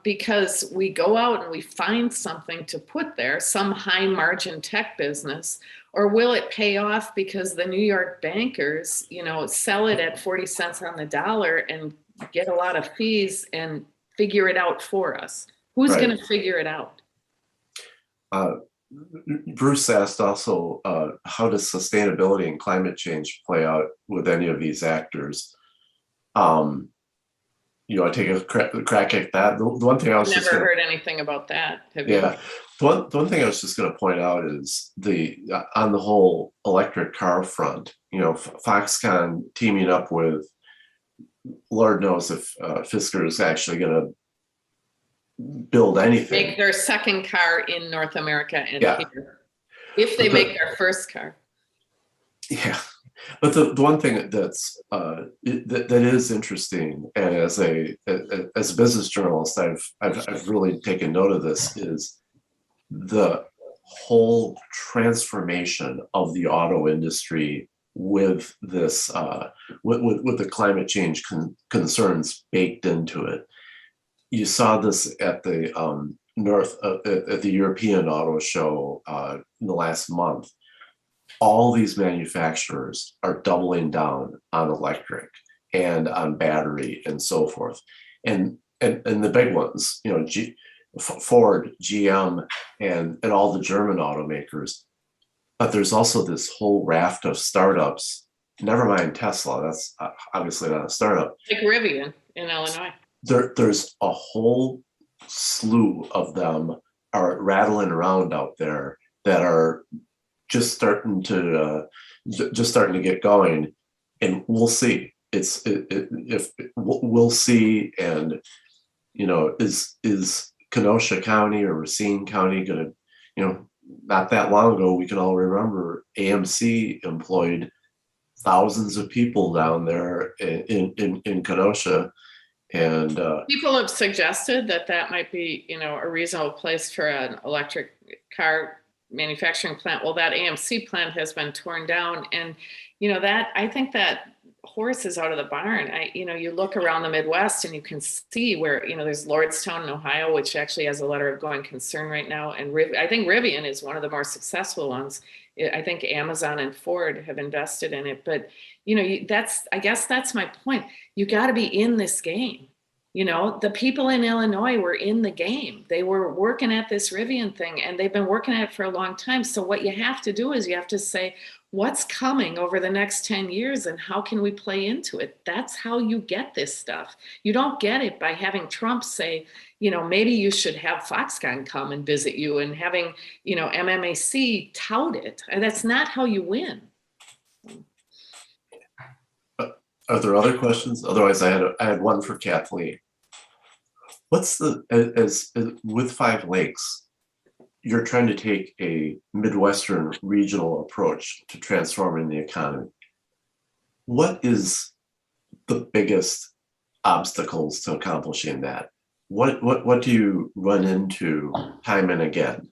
Speaker 3: because we go out and we find something to put there, some high margin tech business, or will it pay off because the New York bankers, sell it at 40 cents on the dollar and get a lot of fees and figure it out for us? Who's going to figure it out?
Speaker 2: Bruce asked also, how does sustainability and climate change play out with any of these actors? I take a crack at that. The one thing I was
Speaker 3: never heard anything about that. Have you?
Speaker 2: The one thing I was just going to point out is on the whole electric car front. Foxconn teaming up with, Lord knows if Fisker is actually going to build anything.
Speaker 3: Make their second car in North America and here, if they make their first car.
Speaker 2: Yeah. But the one thing that's that is interesting, and as a business journalist, I've really taken note of this, is the whole transformation of the auto industry with this with the climate change concerns baked into it. You saw this at the at the European Auto Show in the last month. All these manufacturers are doubling down on electric and on battery and so forth. And the big ones, Ford, GM, and all the German automakers. But there's also this whole raft of startups, never mind Tesla, that's obviously not a startup.
Speaker 3: Like Rivian in Illinois.
Speaker 2: There's a whole slew of them are rattling around out there that are just starting to get going, and we'll see. We'll see, and is Kenosha County or Racine County going to, not that long ago, we can all remember AMC employed thousands of people down there in Kenosha, and
Speaker 3: people have suggested that might be a reasonable place for an electric car manufacturing plant. Well, that AMC plant has been torn down, and that, I think that horse is out of the barn. You look around the Midwest and you can see where there's Lordstown in Ohio, which actually has a letter of going concern right now, and I think Rivian is one of the more successful ones I think Amazon and Ford have invested in it, but I guess that's my point. You got to be in this game. The people in Illinois were in the game. They were working at this Rivian thing, and they've been working at it for a long time. So what you have to do is you have to say, what's coming over the next 10 years and how can we play into it? That's how you get this stuff. You don't get it by having Trump say, maybe you should have Foxconn come and visit you, and having, MMAC tout it. And that's not how you win.
Speaker 2: Are there other questions? Otherwise, I had one for Kathleen. What's as with 5 Lakes, you're trying to take a Midwestern regional approach to transforming the economy. What is the biggest obstacles to accomplishing that? What do you run into time and again?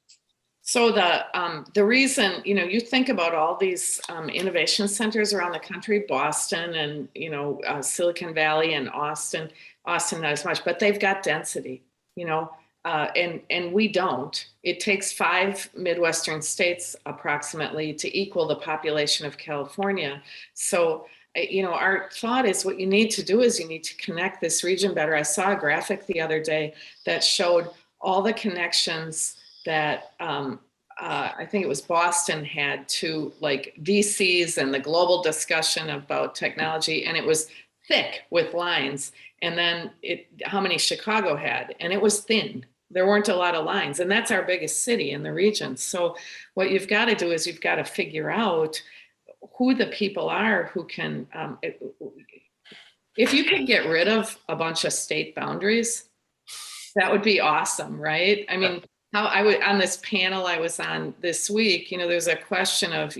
Speaker 3: So the reason, you think about all these innovation centers around the country, Boston and, Silicon Valley and Austin not as much, but they've got density, and we don't. It takes 5 Midwestern states approximately to equal the population of California. So, our thought is what you need to do is you need to connect this region better. I saw a graphic the other day that showed all the connections that I think it was Boston had to like VCs and the global discussion about technology, and it was thick with lines. And then how many Chicago had, and it was thin. There weren't a lot of lines, and that's our biggest city in the region. So what you've got to do is you've got to figure out who the people are who can, if you could get rid of a bunch of state boundaries, that would be awesome, right? I mean, on this panel I was on this week, there's a question of,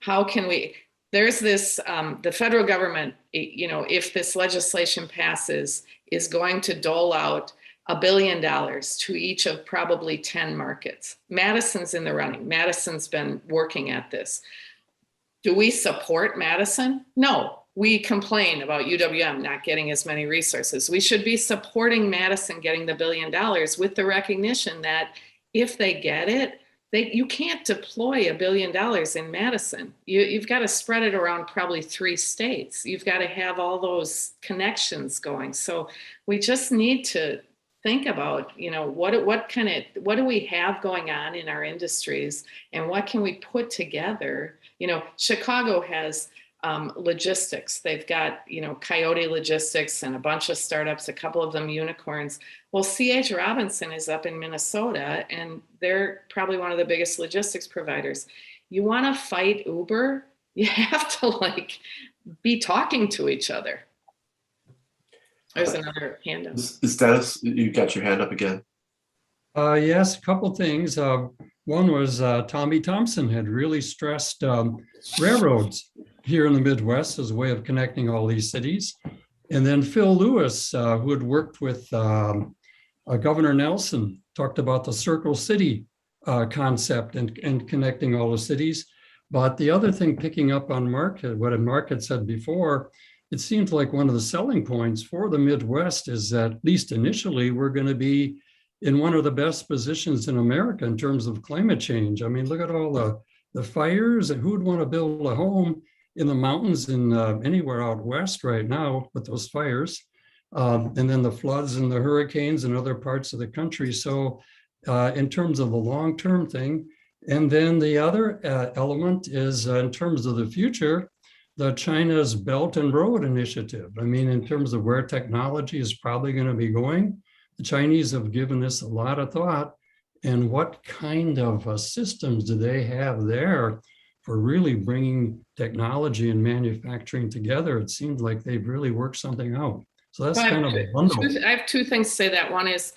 Speaker 3: how can we, there's this, the federal government, if this legislation passes, is going to dole out $1 billion to each of probably 10 markets. Madison's in the running. Madison's been working at this. Do we support Madison? No. We complain about UWM not getting as many resources. We should be supporting Madison getting the $1 billion with the recognition that if they get it, you can't deploy $1 billion in Madison. You've got to spread it around probably 3 states. You've got to have all those connections going. So we just need to think about, what do we have going on in our industries, and what can we put together? Chicago has logistics. They've got, Coyote Logistics and a bunch of startups, a couple of them unicorns. Well, C.H. Robinson is up in Minnesota, and they're probably one of the biggest logistics providers. You want to fight Uber? You have to be talking to each other. There's another hand up.
Speaker 2: Is Dennis, you got your hand up again?
Speaker 4: Yes, a couple things. One was Tommy Thompson had really stressed railroads here in the Midwest as a way of connecting all these cities. And then Phil Lewis, who had worked with Governor Nelson, talked about the Circle City concept and connecting all the cities. But the other thing, picking up on what Mark had said before, it seems like one of the selling points for the Midwest is that, at least initially, we're going to be in one of the best positions in America in terms of climate change. I mean, look at all the fires, and who'd want to build a home in the mountains in anywhere out west right now with those fires, and then the floods and the hurricanes in other parts of the country. So in terms of the long-term thing, and then the other element is in terms of the future, the China's Belt and Road Initiative. I mean, in terms of where technology is probably going to be going, the Chinese have given this a lot of thought. And what kind of systems do they have there for really bringing technology and manufacturing together? It seems like they've really worked something out. So that's kind of a bundle.
Speaker 3: I have 2 things to say. That one is,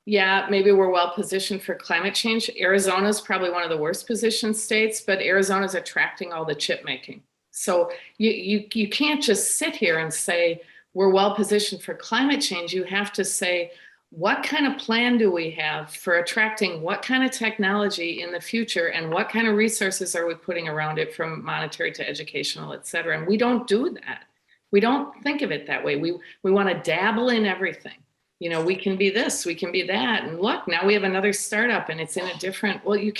Speaker 3: yeah, maybe we're well positioned for climate change. Arizona is probably one of the worst positioned states, but Arizona is attracting all the chip making. So you can't just sit here and say we're well positioned for climate change. You have to say, what kind of plan do we have for attracting what kind of technology in the future, and what kind of resources are we putting around it, from monetary to educational, et cetera? And we don't do that. We don't think of it that way. We want to dabble in everything. we can be this, we can be that. And look, now we have another startup and it's in a different, well, you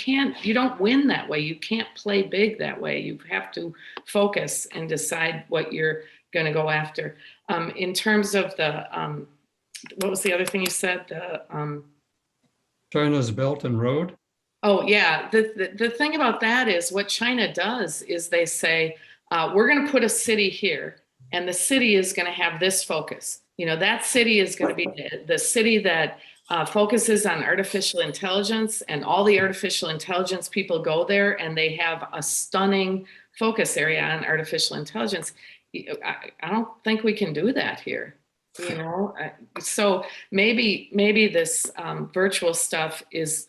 Speaker 3: don't win that way. You can't play big that way. You have to focus and decide what you're going to go after. In terms of the, what was the other thing you said?
Speaker 4: China's Belt and Road.
Speaker 3: Oh, yeah. The thing about that is what China does is they say, we're going to put a city here and the city is going to have this focus. That city is going to be the city that focuses on artificial intelligence, and all the artificial intelligence people go there and they have a stunning focus area on artificial intelligence. I don't think we can do that here. So maybe this virtual stuff is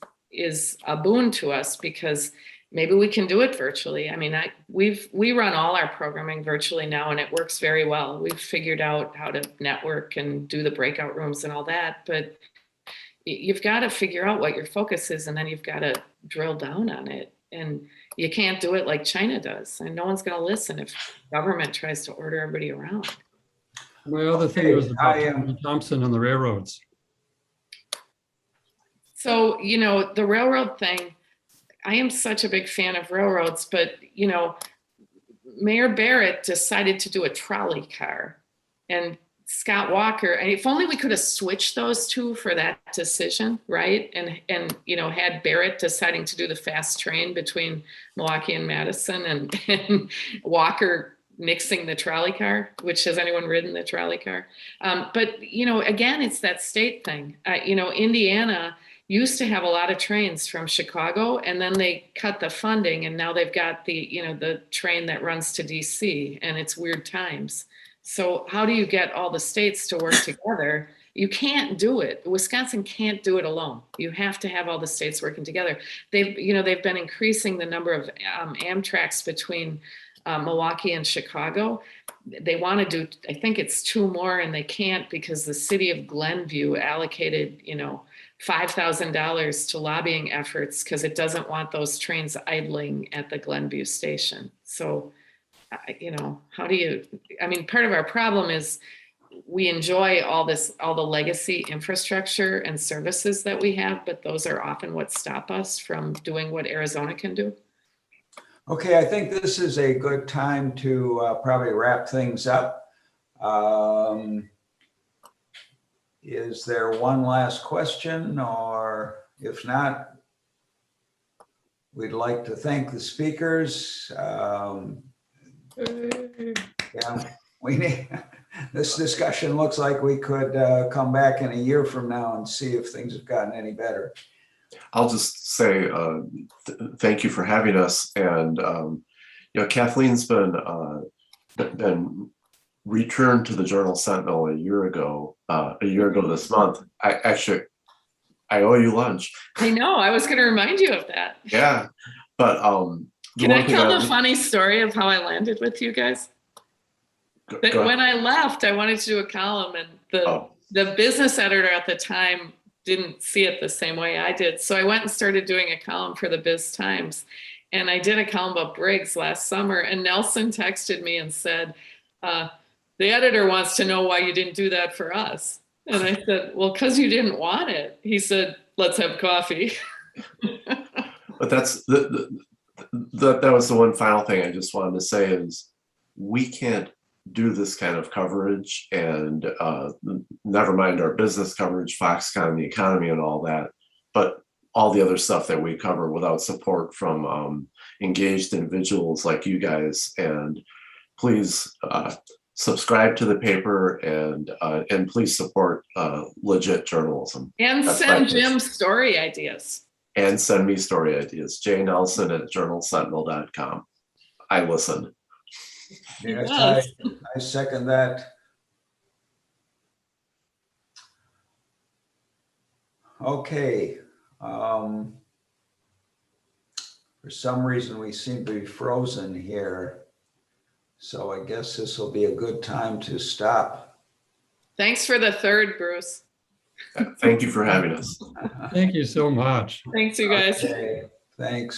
Speaker 3: a boon to us because maybe we can do it virtually. I mean, we run all our programming virtually now and it works very well. We've figured out how to network and do the breakout rooms and all that, but you've got to figure out what your focus is and then you've got to drill down on it. And you can't do it like China does. And no one's going to listen if government tries to order everybody around.
Speaker 4: My other thing was about Tommy Thompson and the railroads.
Speaker 3: So, the railroad thing, I am such a big fan of railroads, but, Mayor Barrett decided to do a trolley car and Scott Walker, and if only we could have switched those two for that decision, right? And had Barrett deciding to do the fast train between Milwaukee and Madison and Walker nixing the trolley car, which has anyone ridden the trolley car? But, again, it's that state thing. Indiana used to have a lot of trains from Chicago and then they cut the funding and now they've got the train that runs to DC and it's weird times. So how do you get all the states to work together? You can't do it. Wisconsin can't do it alone. You have to have all the states working together. They've been increasing the number of Amtraks between Milwaukee and Chicago. They want to do, I think it's 2 more and they can't because the city of Glenview allocated, $5,000 to lobbying efforts because it doesn't want those trains idling at the Glenview station. So, how do you, part of our problem is we enjoy all the legacy infrastructure and services that we have, but those are often what stop us from doing what Arizona can do.
Speaker 1: Okay, I think this is a good time to probably wrap things up. Is there one last question, or if not, we'd like to thank the speakers. Yeah, we need, this discussion looks like we could come back in a year from now and see if things have gotten any better.
Speaker 2: I'll just say thank you for having us. And Kathleen's been returned to the Journal Sentinel a year ago this month. I owe you lunch.
Speaker 3: I know. I was going to remind you of that.
Speaker 2: Yeah, but
Speaker 3: can I tell the funny story of how I landed with you guys? When I left, I wanted to do a column, and the business editor at the time didn't see it the same way I did. So I went and started doing a column for the Biz Times. And I did a column about Briggs last summer. And Nelson texted me and said, the editor wants to know why you didn't do that for us. And I said, well, because you didn't want it. He said, let's have coffee.
Speaker 2: But that was the one final thing I just wanted to say is we can't do this kind of coverage, and never mind our business coverage, Foxconn, the economy and all that, but all the other stuff that we cover without support from engaged individuals like you guys. And please subscribe to the paper and please support legit journalism.
Speaker 3: And send Jim story ideas.
Speaker 2: And send me story ideas. jnelson@journalsentinel.com. I listen.
Speaker 1: Yes, I second that. Okay. For some reason, we seem to be frozen here. So I guess this will be a good time to stop.
Speaker 3: Thanks for the third, Bruce.
Speaker 2: Thank you for having us.
Speaker 4: Thank you so much.
Speaker 3: Thanks, you guys.
Speaker 1: Okay, thanks.